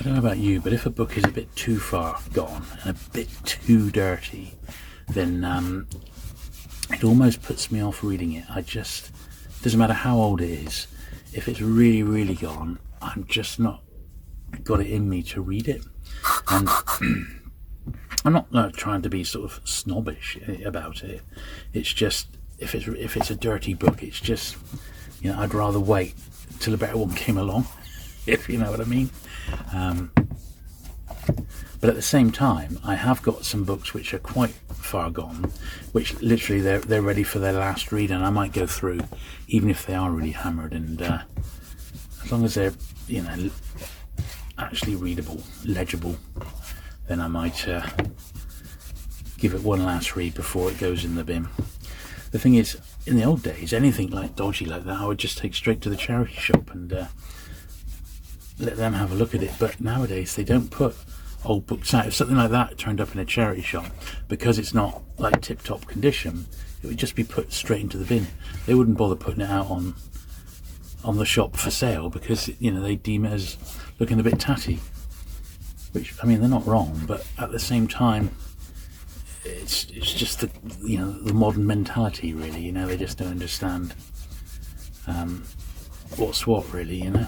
I don't know about you, but if a book is a bit too far gone and a bit too dirty, then it almost puts me off reading it. Doesn't matter how old it is, if it's really, really gone, I'm just not got it in me to read it. And I'm not trying to be sort of snobbish about it. It's just, if it's a dirty book, it's just You know, I'd rather wait till a better one came along, if you know what I mean. But at the same time, I have got some books which are quite far gone, which literally they're ready for their last read, and I might go through, even if they are really hammered, and as long as they're, you know, actually readable, legible, then I might give it one last read before it goes in the bin. The thing is, in the old days, anything like dodgy like that, I would just take straight to the charity shop and let them have a look at it. But nowadays, they don't put old books out. If something like that turned up in a charity shop, because it's not like tip-top condition, it would just be put straight into the bin. They wouldn't bother putting it out on the shop for sale, because, you know, they deem it as looking a bit tatty. Which, I mean, they're not wrong, but at the same time, it's just the, you know, the modern mentality, really. You know, they just don't understand what's what, really. You know.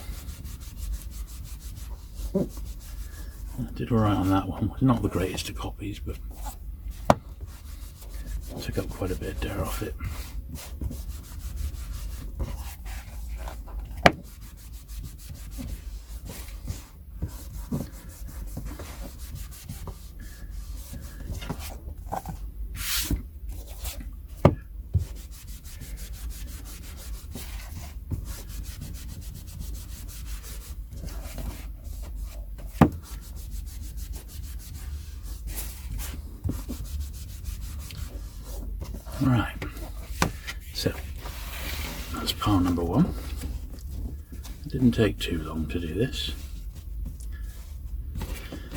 I did alright on that one. Not the greatest of copies, but took up quite a bit of dirt off it. Right, so that's pile number one. It didn't take too long to do this,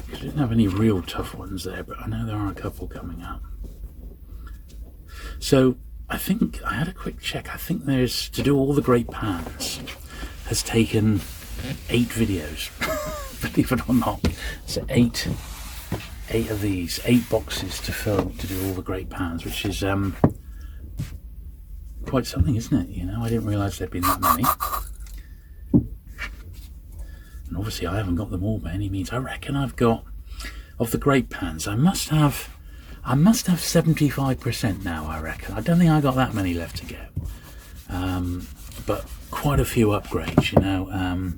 because I didn't have any real tough ones there, but I know there are a couple coming up. So I think I had a quick check. I think there's, to do all the great pans, has taken 8 videos, believe it or not. So eight of these, 8 boxes to film to do all the great pans, which is quite something, isn't it? You know, I didn't realise there'd been that many, and obviously I haven't got them all by any means. I reckon I've got, of the great pans, I must have 75% now. I reckon. I don't think I got that many left to get, but quite a few upgrades. You know,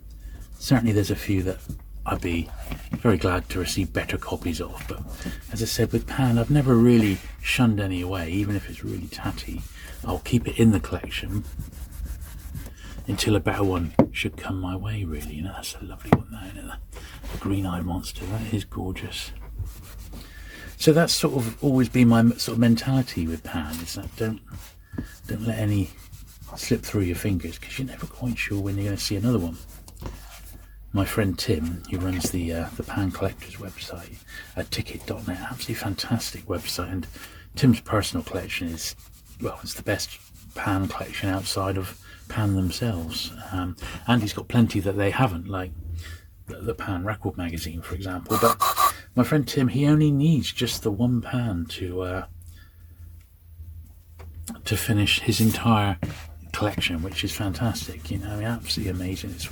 certainly there's a few that I'd be very glad to receive better copies of, but as I said, with pan, I've never really shunned any away. Even if it's really tatty, I'll keep it in the collection until a better one should come my way, really. You know, that's a lovely one there, isn't it? The green-eyed monster, that is gorgeous. So that's sort of always been my sort of mentality with pan, is that don't let any slip through your fingers, because you're never quite sure when you're going to see another one. My friend Tim, who runs the Pan Collectors website at ticket.net, absolutely fantastic website, and Tim's personal collection is, well, it's the best pan collection outside of Pan themselves, and he's got plenty that they haven't, like the Pan Record magazine, for example. But my friend Tim, he only needs just the one pan to finish his entire collection, which is fantastic. You know, absolutely amazing. It's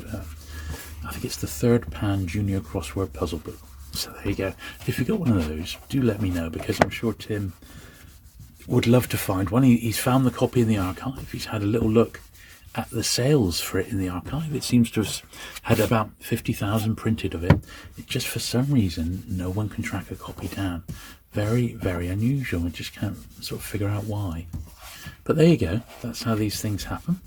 I think it's the 3rd Pan Junior Crossword Puzzle Book. So there you go. If you got one of those, do let me know, because I'm sure Tim would love to find one. He's found the copy in the archive. He's had a little look at the sales for it in the archive. It seems to have had about 50,000 printed of it. It just, for some reason, no one can track a copy down. Very, very unusual. I just can't sort of figure out why. But there you go. That's how these things happen.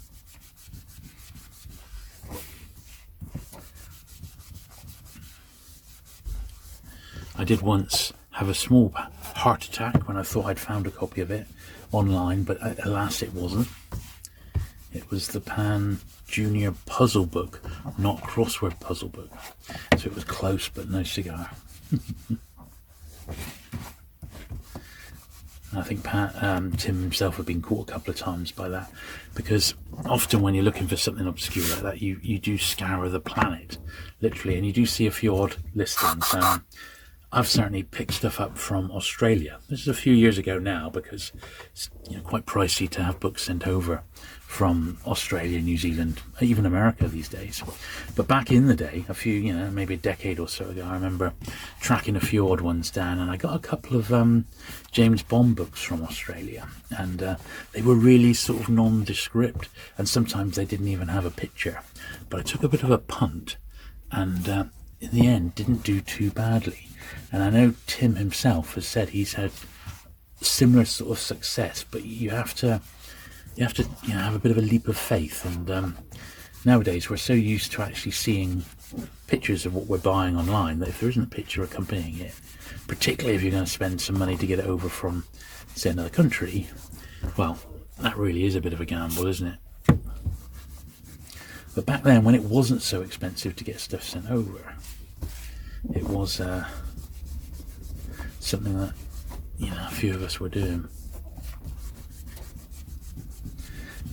I did once have a small heart attack when I thought I'd found a copy of it online, but alas, it wasn't. It was the Pan Junior Puzzle Book, not Crossword Puzzle Book. So it was close, but no cigar. I think Tim himself had been caught a couple of times by that, because often when you're looking for something obscure like that, you do scour the planet, literally, and you do see a few odd listings. I've certainly picked stuff up from Australia. This is a few years ago now, because it's, you know, quite pricey to have books sent over from Australia, New Zealand, even America these days. But back in the day, a few, maybe a decade or so ago, I remember tracking a few odd ones down, and I got a couple of James Bond books from Australia, and they were really sort of nondescript, and sometimes they didn't even have a picture. But I took a bit of a punt, and in the end didn't do too badly. And I know Tim himself has said he's had similar sort of success, but you have to have a bit of a leap of faith. And nowadays we're so used to actually seeing pictures of what we're buying online that if there isn't a picture accompanying it, particularly if you're going to spend some money to get it over from, say, another country, well, that really is a bit of a gamble, isn't it? But back then, when it wasn't so expensive to get stuff sent over, it was something that a few of us were doing.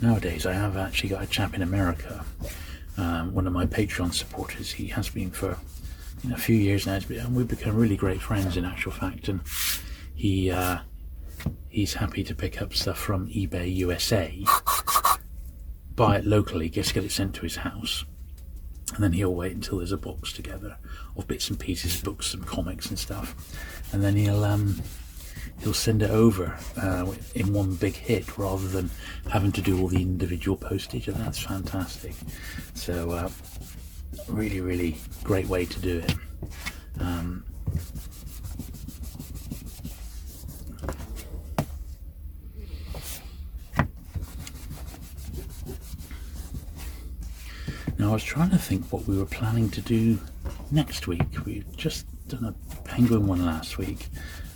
Nowadays, I have actually got a chap in America, one of my Patreon supporters. He has been for a few years now, and we've become really great friends in actual fact. And he's happy to pick up stuff from eBay USA, buy it locally, just get it sent to his house, and then he'll wait until there's a box together of bits and pieces, books and comics and stuff, and then he'll send it over in one big hit rather than having to do all the individual postage, and that's fantastic. So really, really great way to do it. Now I was trying to think what we were planning to do next week. We've just done a Penguin one last week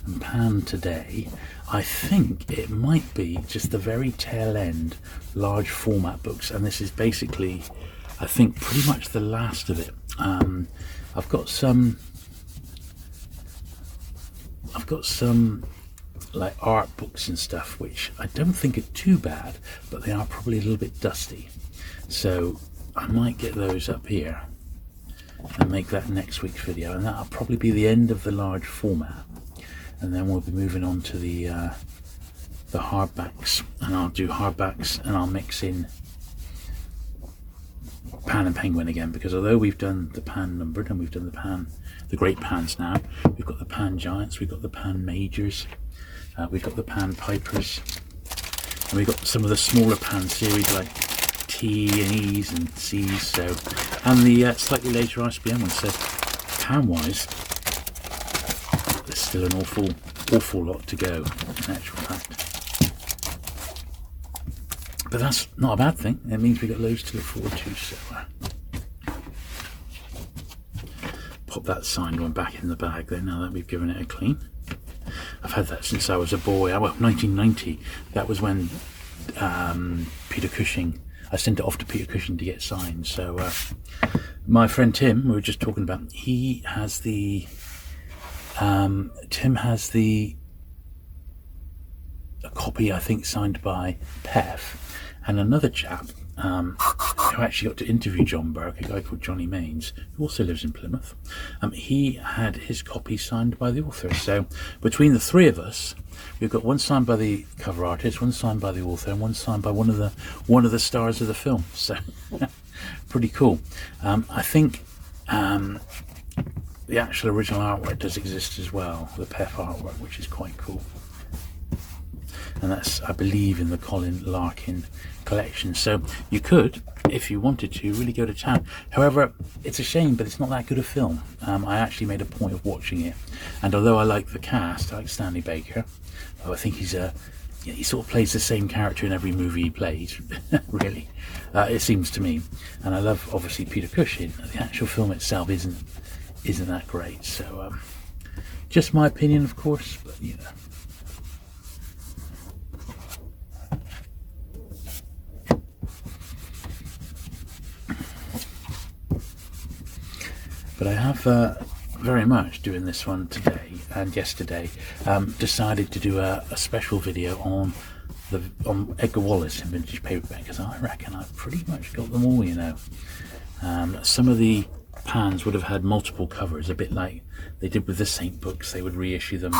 and Pan today. I think it might be just the very tail end large format books, and this is basically, I think, pretty much the last of it. I've got some like art books and stuff which I don't think are too bad, but they are probably a little bit dusty, so I might get those up here and make that next week's video, and that'll probably be the end of the large format, and then we'll be moving on to the hardbacks, and I'll do hardbacks and I'll mix in Pan and Penguin again, because although we've done the Pan numbered and we've done the great Pans now, we've got the Pan Giants, we've got the Pan Majors, we've got the Pan Pipers, and we've got some of the smaller Pan series like T and E's and C's, so, and the slightly later ISBN one. So Pan wise, there's still an awful lot to go in actual fact, but that's not a bad thing. It means we've got loads to look forward to. So pop that signed one back in the bag there now that we've given it a clean. I've had that since I was a boy. Well, 1990, that was when Peter Cushing, I sent it off to Peter Cushing to get signed. So my friend Tim, we were just talking about, he has the Tim has a copy, I think, signed by Pef, and another chap who actually got to interview John Burke, a guy called Johnny Mains, who also lives in Plymouth. He had his copy signed by the author. So between the three of us, we've got one signed by the cover artist, one signed by the author, and one signed by one of the stars of the film. So pretty cool. I think the actual original artwork does exist as well, the Pef artwork, which is quite cool. And that's, I believe, in the Colin Larkin collection. So you could, if you wanted to, really go to town. However, it's a shame, but it's not that good a film. I actually made a point of watching it, and although I like the cast, I like Stanley Baker. I think he sort of plays the same character in every movie he plays, really, it seems to me. And I love, obviously, Peter Cushing. The actual film itself isn't that great. So just my opinion, of course, but But I have very much, doing this one today and yesterday, decided to do a special video on Edgar Wallace in vintage paperback, because I reckon I've pretty much got them all. Some of the Pans would have had multiple covers, a bit like they did with the Saint books. They would reissue them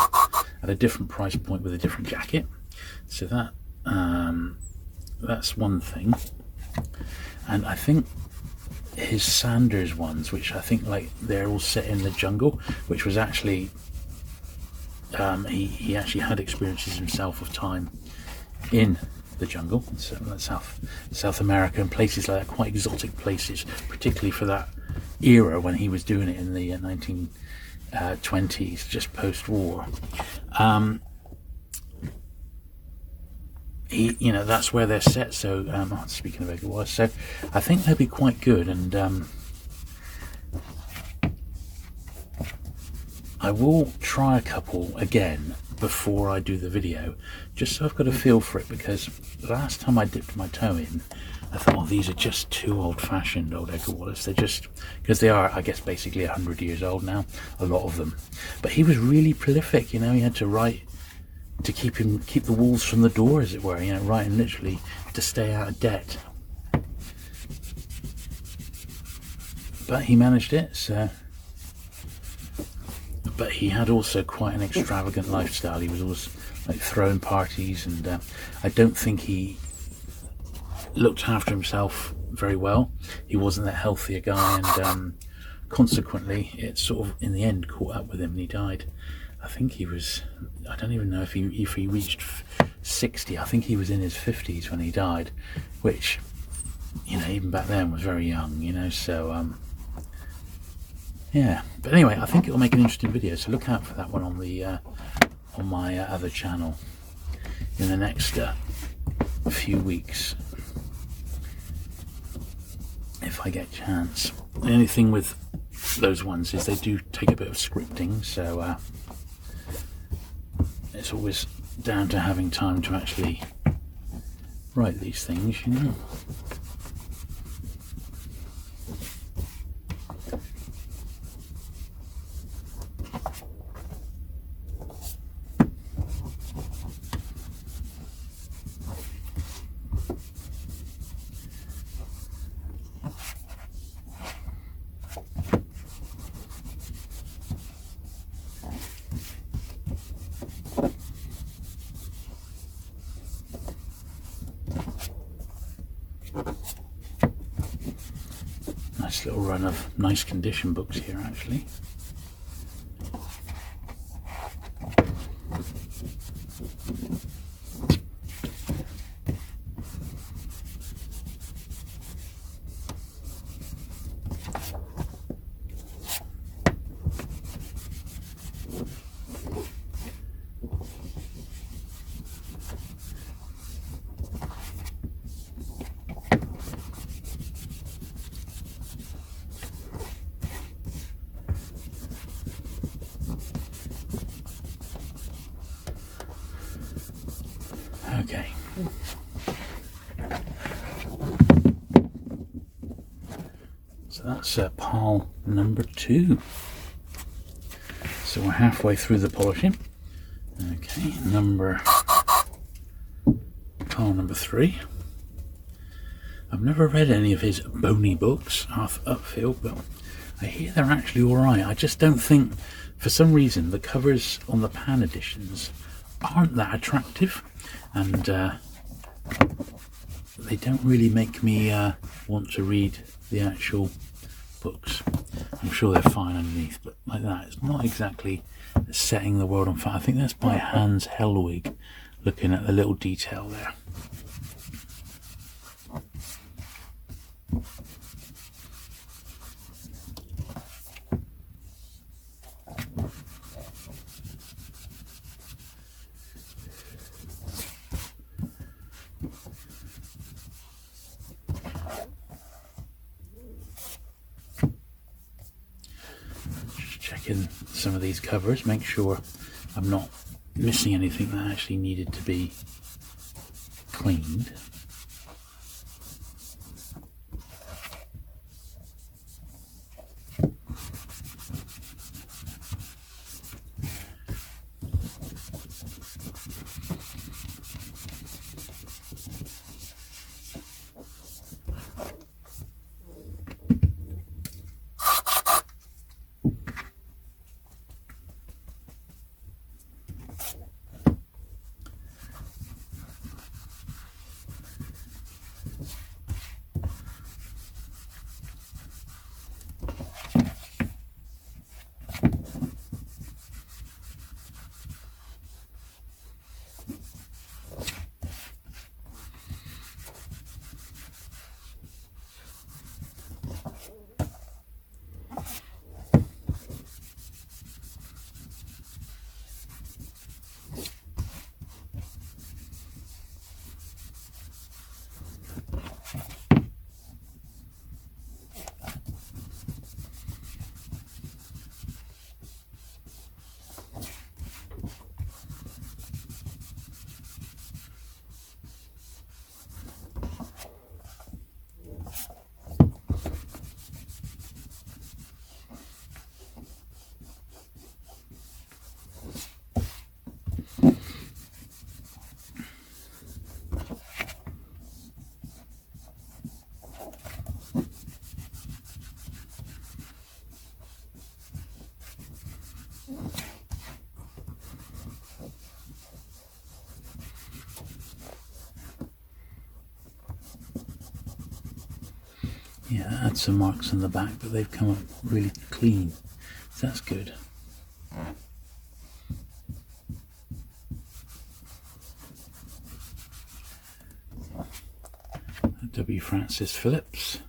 at a different price point with a different jacket. So that that's one thing. And I think his Sanders ones, which I think like they're all set in the jungle, which was actually he actually had experiences himself of time in the jungle, so South America and places like that, quite exotic places, particularly for that era when he was doing it in the 1920s, just post-war. That's where they're set. So speaking of Edgar Wallace, so I think they'll be quite good, and I will try a couple again before I do the video, just so I've got a feel for it, because last time I dipped my toe in, I thought, oh, these are just too old-fashioned, old Edgar Wallace. They're just, because they are, I guess, basically 100 years old now, a lot of them. But he was really prolific, he had to write to keep the wolves from the door, as it were, writing literally to stay out of debt. But he managed it, so. But he had also quite an extravagant lifestyle. He was always like throwing parties, and I don't think he looked after himself very well. He wasn't that healthy a guy, and consequently it sort of in the end caught up with him, and he died. I think he was, I don't even know if he reached 60. I think he was in his 50s when he died, which even back then was very young, so yeah. But anyway, I think it'll make an interesting video, so look out for that one on the on my other channel in the next few weeks, if I get a chance. The only thing with those ones is they do take a bit of scripting, so it's always down to having time to actually write these things, Nice little run of nice condition books here, actually. Okay. So that's pile number 2. So we're halfway through the polishing. Okay, pile number 3. I've never read any of his bony books, Upfield, but I hear they're actually alright. I just don't think, for some reason, the covers on the pan editions aren't that attractive, and they don't really make me want to read the actual books. I'm sure they're fine underneath, but like that, it's not exactly setting the world on fire. I think that's by Hans Hellwig, looking at the little detail there. Checking some of these covers, make sure I'm not missing anything that actually needed to be cleaned. Yeah, that had some marks on the back, but they've come up really clean, so that's good. W. Francis Phillips.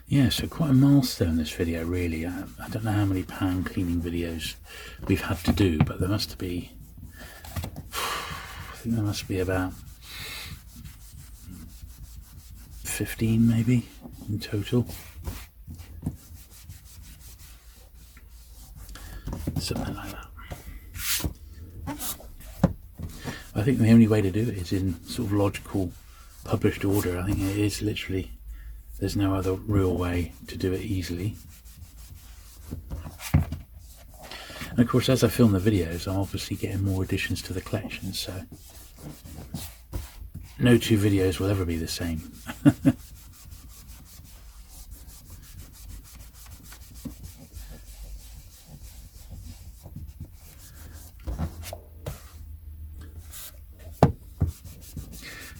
Yeah, so quite a milestone this video, really. I don't know how many pan cleaning videos we've had to do, but there must be, I think there must be about 15 maybe in total. Something like that. I think the only way to do it is in sort of logical published order. I think it is literally, there's no other real way to do it easily. And of course, as I film the videos, I'm obviously getting more additions to the collection, so no two videos will ever be the same.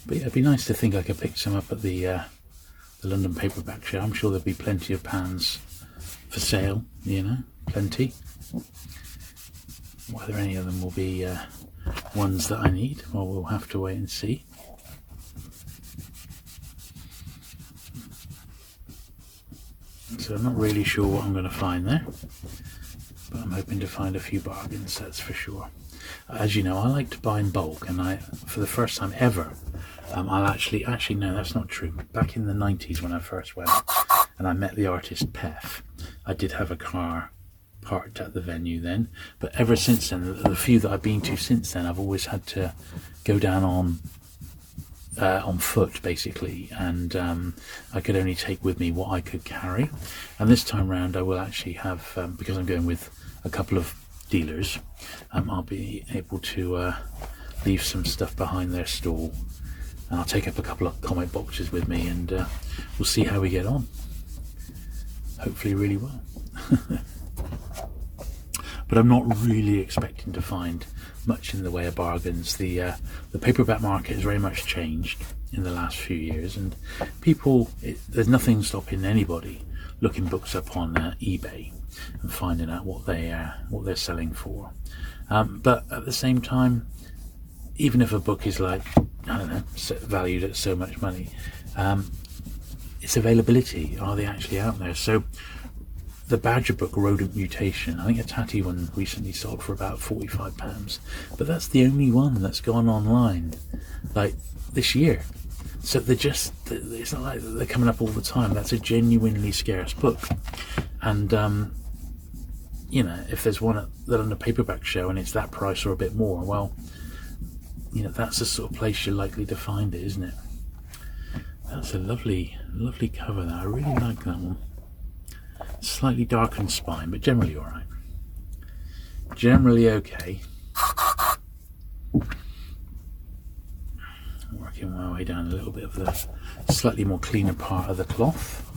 But yeah, it'd be nice to think I could pick some up at the London Paperback Show. I'm sure there'll be plenty of pans for sale, you know, plenty. Whether any of them will be ones that I need, well, we'll have to wait and see. So I'm not really sure what I'm going to find there, but I'm hoping to find a few bargains, that's for sure. As you know, I like to buy in bulk, and for the first time ever, I'll actually no, that's not true. Back in the 90s when I first went and I met the artist Pef, I did have a car parked at the venue then, but ever since then, the few that I've been to since then, I've always had to go down on foot basically, and I could only take with me what I could carry. And this time round I will actually have, because I'm going with a couple of dealers, I'll be able to leave some stuff behind their stall, and I'll take up a couple of comic boxes with me, and we'll see how we get on. Hopefully really well. But I'm not really expecting to find much in the way of bargains. The paperback market has very much changed in the last few years, and there's nothing stopping anybody looking books up on eBay and finding out what they're selling for. But at the same time, even if a book is like, I don't know, valued at so much money, its availability, are they actually out there? So the Badger book, Rodent Mutation, I think a tatty one recently sold for about £45, but that's the only one that's gone online like this year. So it's not like they're coming up all the time. That's a genuinely scarce book. And you know, if there's one at the London Paperback Show and it's that price or a bit more, well, you know, that's the sort of place you're likely to find it, isn't it? That's a lovely cover there. I really like that one. Slightly darkened spine, but generally alright. Generally okay. Working my way down a little bit of the slightly more cleaner part of the cloth.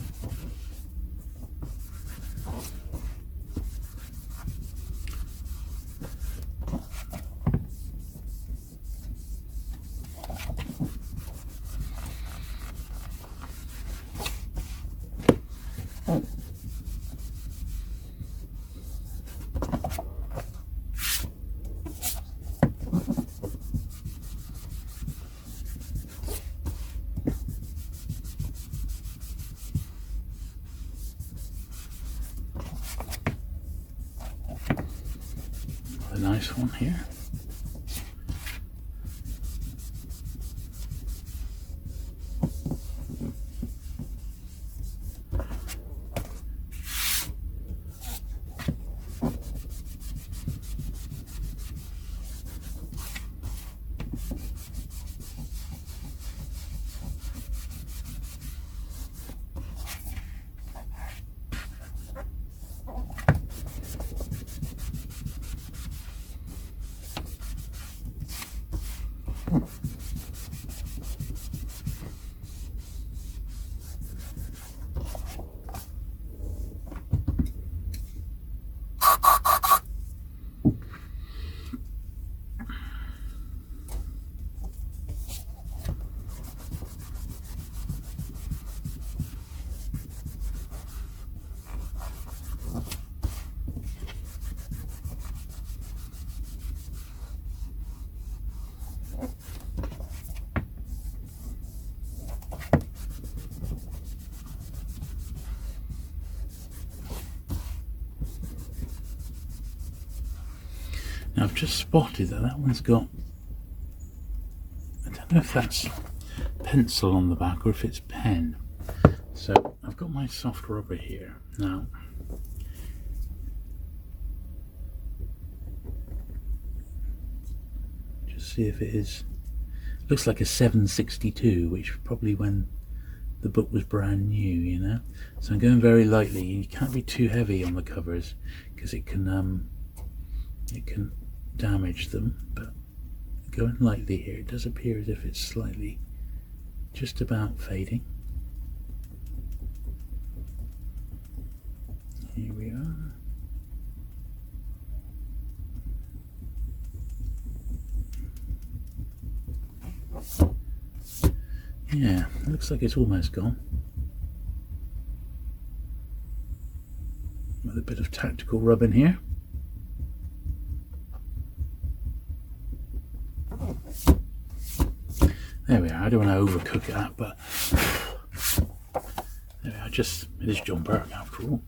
A nice one here. I've just spotted that one's got, I don't know if that's pencil on the back or if it's pen. So I've got my soft rubber here now. Just see if it is. Looks like a 762, which probably when the book was brand new, you know. So I'm going very lightly. You can't be too heavy on the covers because it can damage them. But going lightly here, it does appear as if it's slightly, just about fading. Here we are. Yeah, looks like it's almost gone. With a bit of tactical rubbing here. There we are. I don't want to overcook it, but there we are. Just, it is John Burke after all.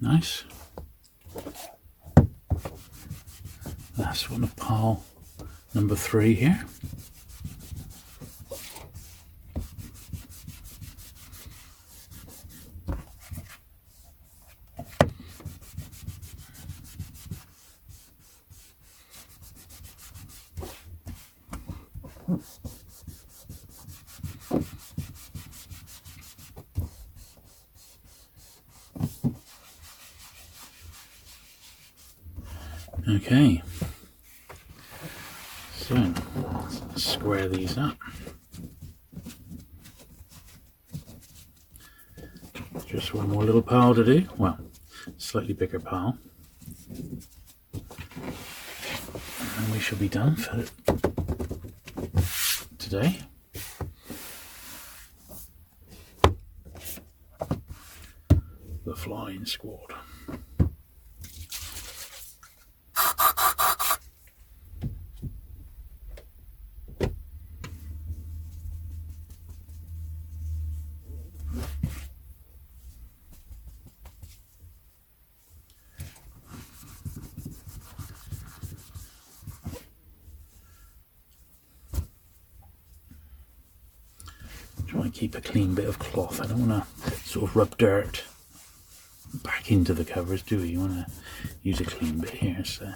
Nice. Last one of pile number 3 here. Okay, so let's square these up. Just one more little pile to do. Well, slightly bigger pile. And we shall be done for today. The Flying Squad. Try and keep a clean bit of cloth. I don't want to sort of rub dirt back into the covers, do we? You want to use a clean bit here, so.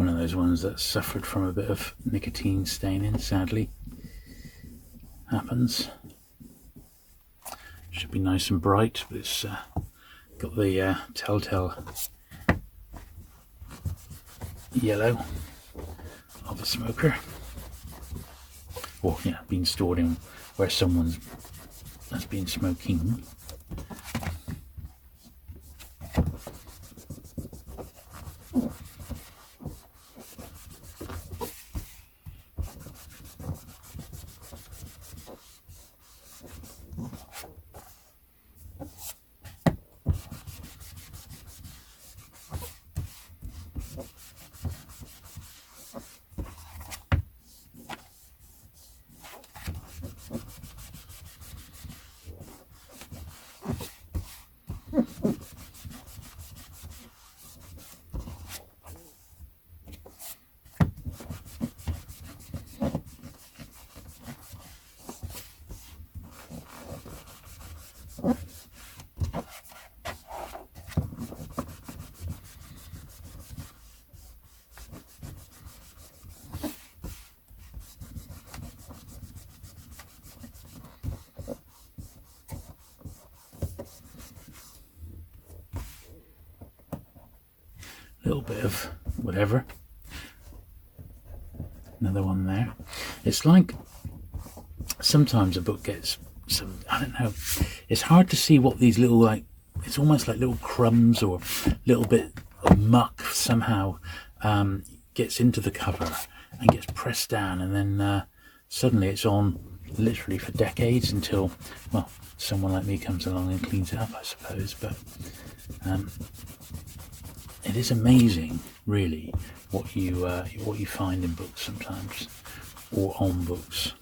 one of those ones that suffered from a bit of nicotine staining, sadly. Happens. Should be nice and bright, but it's got the telltale yellow of a smoker. Or, yeah, being stored in where someone has been smoking. Little bit of whatever. Another one there. It's like sometimes a book gets some, I don't know, it's hard to see what these little, like, it's almost like little crumbs or little bit of muck somehow gets into the cover and gets pressed down, and then suddenly it's on literally for decades until, well, someone like me comes along and cleans it up, I suppose. But it is amazing, really, what you find in books sometimes, or on books.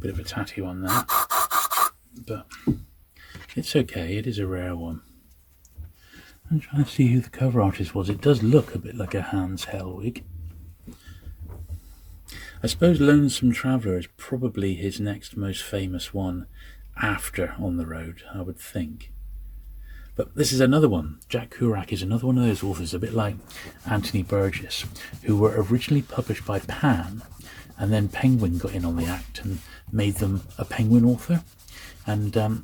Bit of a tatty one there, but it's okay. It is a rare one. I'm trying to see who the cover artist was. It does look a bit like a Hans Hellwig. I suppose Lonesome Traveller is probably his next most famous one after On the Road, I would think. But this is another one. Jack Kerouac is another one of those authors, a bit like Anthony Burgess, who were originally published by Pan, and then Penguin got in on the act and made them a Penguin author. And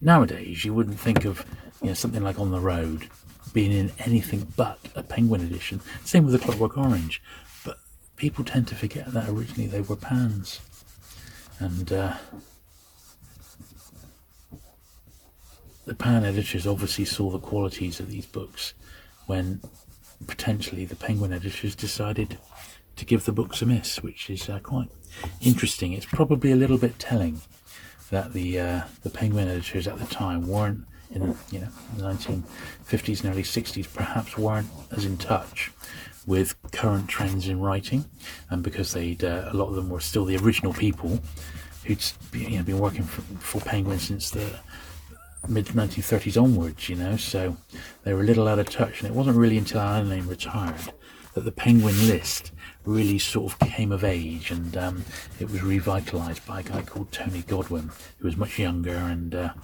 nowadays you wouldn't think of, you know, something like On the Road being in anything but a Penguin edition. Same with The Clockwork Orange, but people tend to forget that originally they were Pan's. And the Pan editors obviously saw the qualities of these books when potentially the Penguin editors decided to give the books a miss, which is quite interesting. It's probably a little bit telling that the Penguin editors at the time weren't, in the 1950s and early 60s, perhaps weren't as in touch with current trends in writing, and because they'd a lot of them were still the original people who'd been working for Penguin since the mid-1930s onwards, so they were a little out of touch. And it wasn't really until Alan Lane retired that the Penguin list really sort of came of age, and it was revitalised by a guy called Tony Godwin, who was much younger and a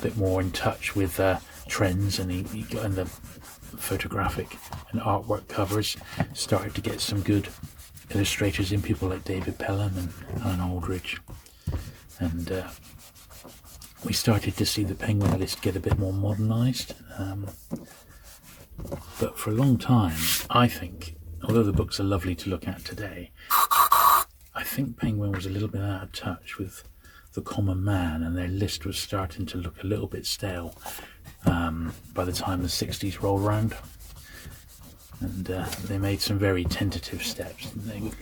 bit more in touch with trends, and he got in the photographic and artwork covers, started to get some good illustrators in, people like David Pelham and Alan Aldridge, and we started to see the Penguin list get a bit more modernised. But for a long time, I think, although the books are lovely to look at today, I think Penguin was a little bit out of touch with the common man, and their list was starting to look a little bit stale by the time the 60s rolled around. And they made some very tentative steps, and they would,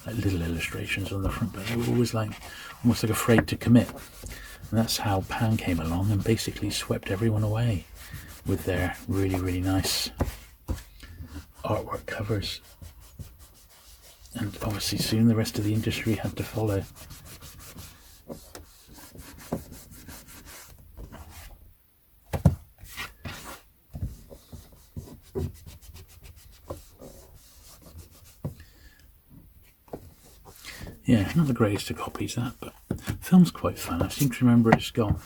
like little illustrations on the front, but they were always almost like afraid to commit. And that's how Pan came along and basically swept everyone away with their really, really nice artwork covers. And obviously soon the rest of the industry had to follow. Yeah, not the greatest of copies, that, but film's quite fun. I seem to remember it's got...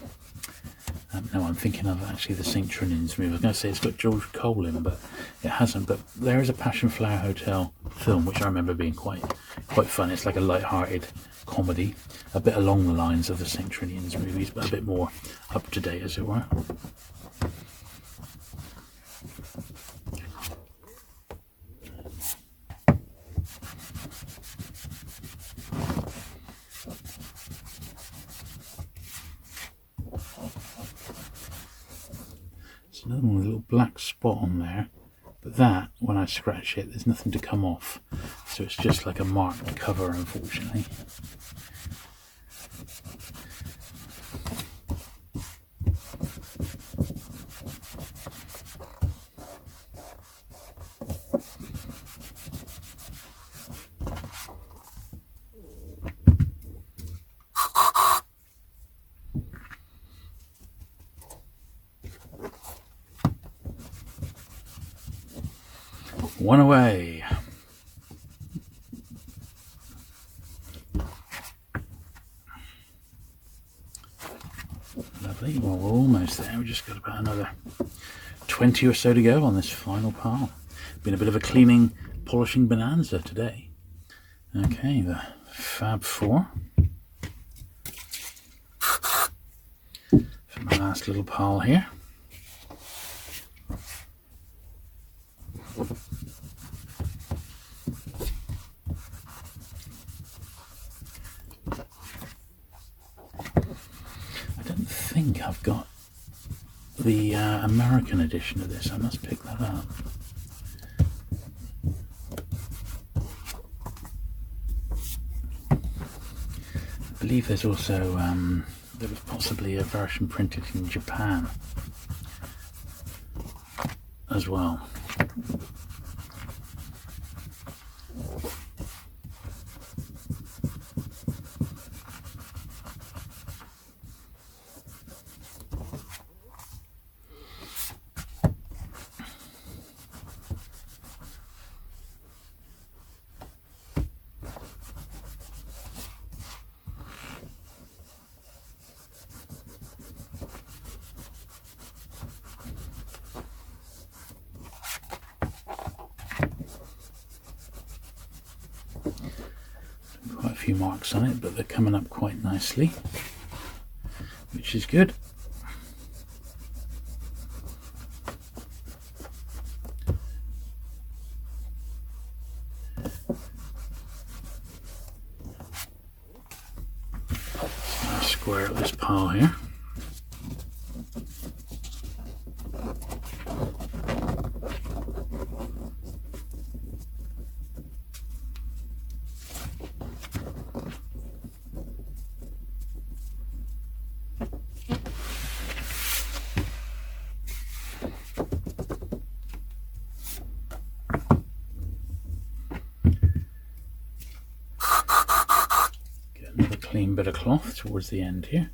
no, I'm thinking of actually the St. Trinian's movie. I was going to say it's got George Cole in, but it hasn't. But there is a Passion Flower Hotel film, which I remember being quite fun. It's like a light-hearted comedy, a bit along the lines of the St. Trinian's movies, but a bit more up-to-date, as it were. Another one with a little black spot on there, but that, when I scratch it, there's nothing to come off, so it's just like a marked cover, unfortunately. One away. Lovely. Well, we're almost there. We've just got about another 20 or so to go on this final pile. Been a bit of a cleaning, polishing bonanza today. Okay, the Fab 4. For my last little pile here. I think I've got the American edition of this. I must pick that up. I believe there's also there was possibly a version printed in Japan as well. Quite a few marks on it, but they're coming up quite nicely, which is good. I'll square up this pile here. Another clean bit of cloth towards the end here.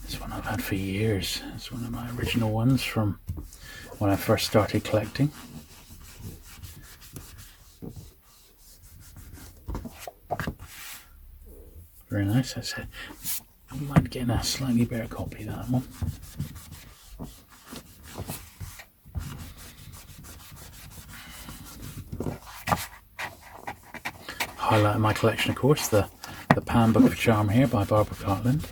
This one I've had for years. It's one of my original ones from when I first started collecting. Very nice. I said I might get a slightly better copy of that one. Highlight of my collection, of course, the Pan Book of Charm here by Barbara Cartland.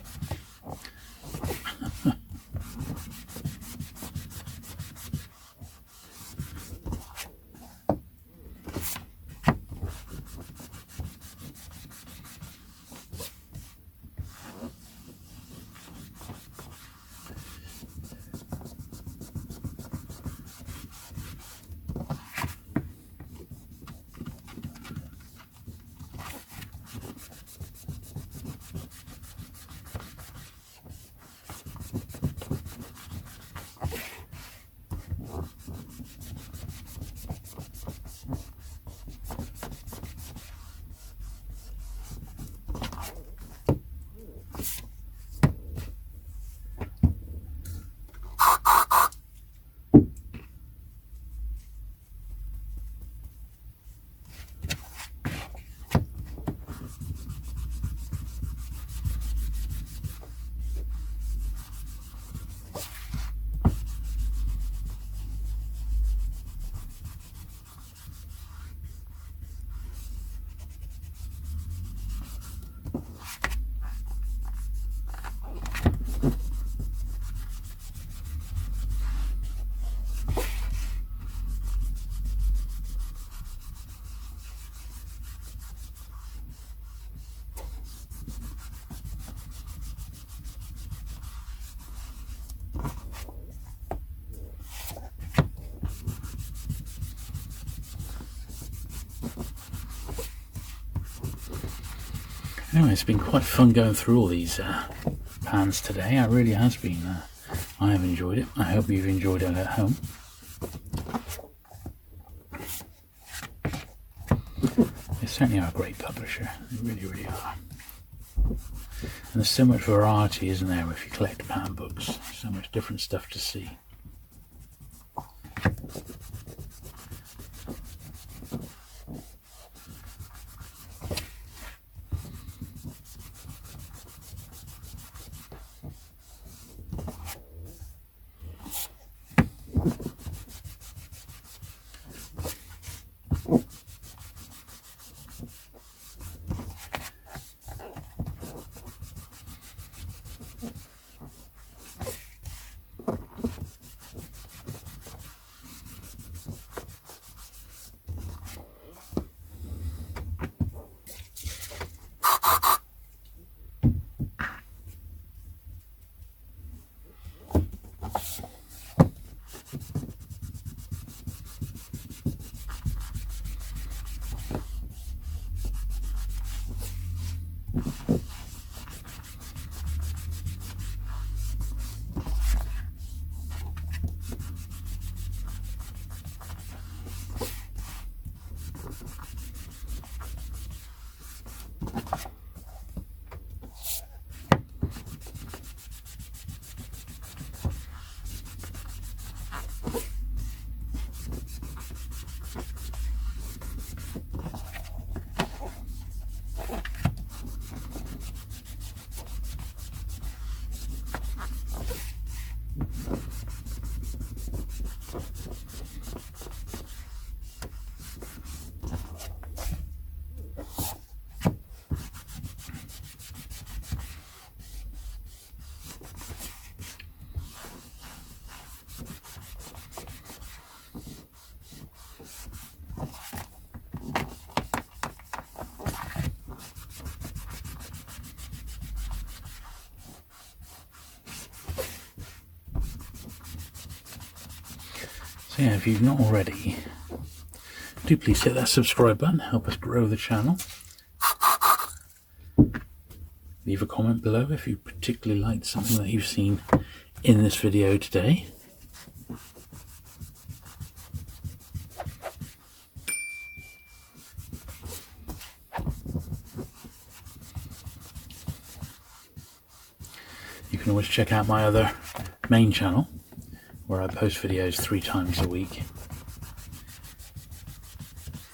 Anyway, it's been quite fun going through all these pans today. It really has been. I have enjoyed it. I hope you've enjoyed it at home. They certainly are a great publisher. They really, really are. And there's so much variety, isn't there, if you collect pan books? So much different stuff to see. So yeah, if you've not already, do please hit that subscribe button, help us grow the channel. Leave a comment below if you particularly liked something that you've seen in this video today. You can always check out my other main channel, where I post videos 3 times a week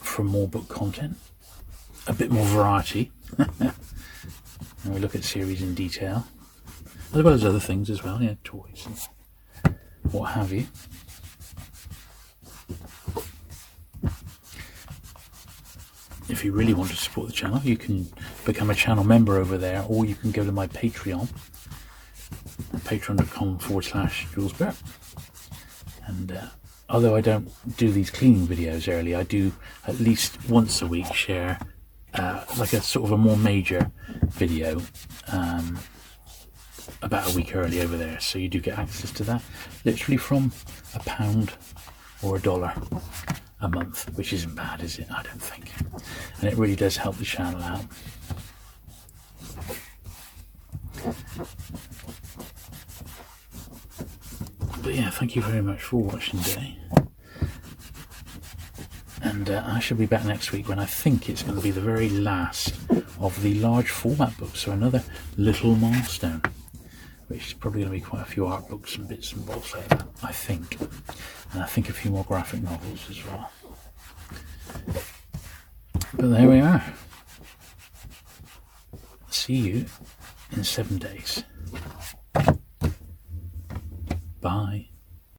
for more book content, a bit more variety, and we look at series in detail, as well as other things as well, toys and what have you. If you really want to support the channel, you can become a channel member over there, or you can go to my Patreon, patreon.com/JulesBurt. And although I don't do these cleaning videos early, I do at least once a week share like a sort of a more major video about a week early over there. So you do get access to that literally from £1 or $1 a month, which isn't bad, is it? I don't think. And it really does help the channel out. But yeah, thank you very much for watching today. And I shall be back next week when I think it's going to be the very last of the large format books. So another little milestone, which is probably going to be quite a few art books and bits and bobs like that, I think. And I think a few more graphic novels as well. But there we are. See you in 7 days. Bye.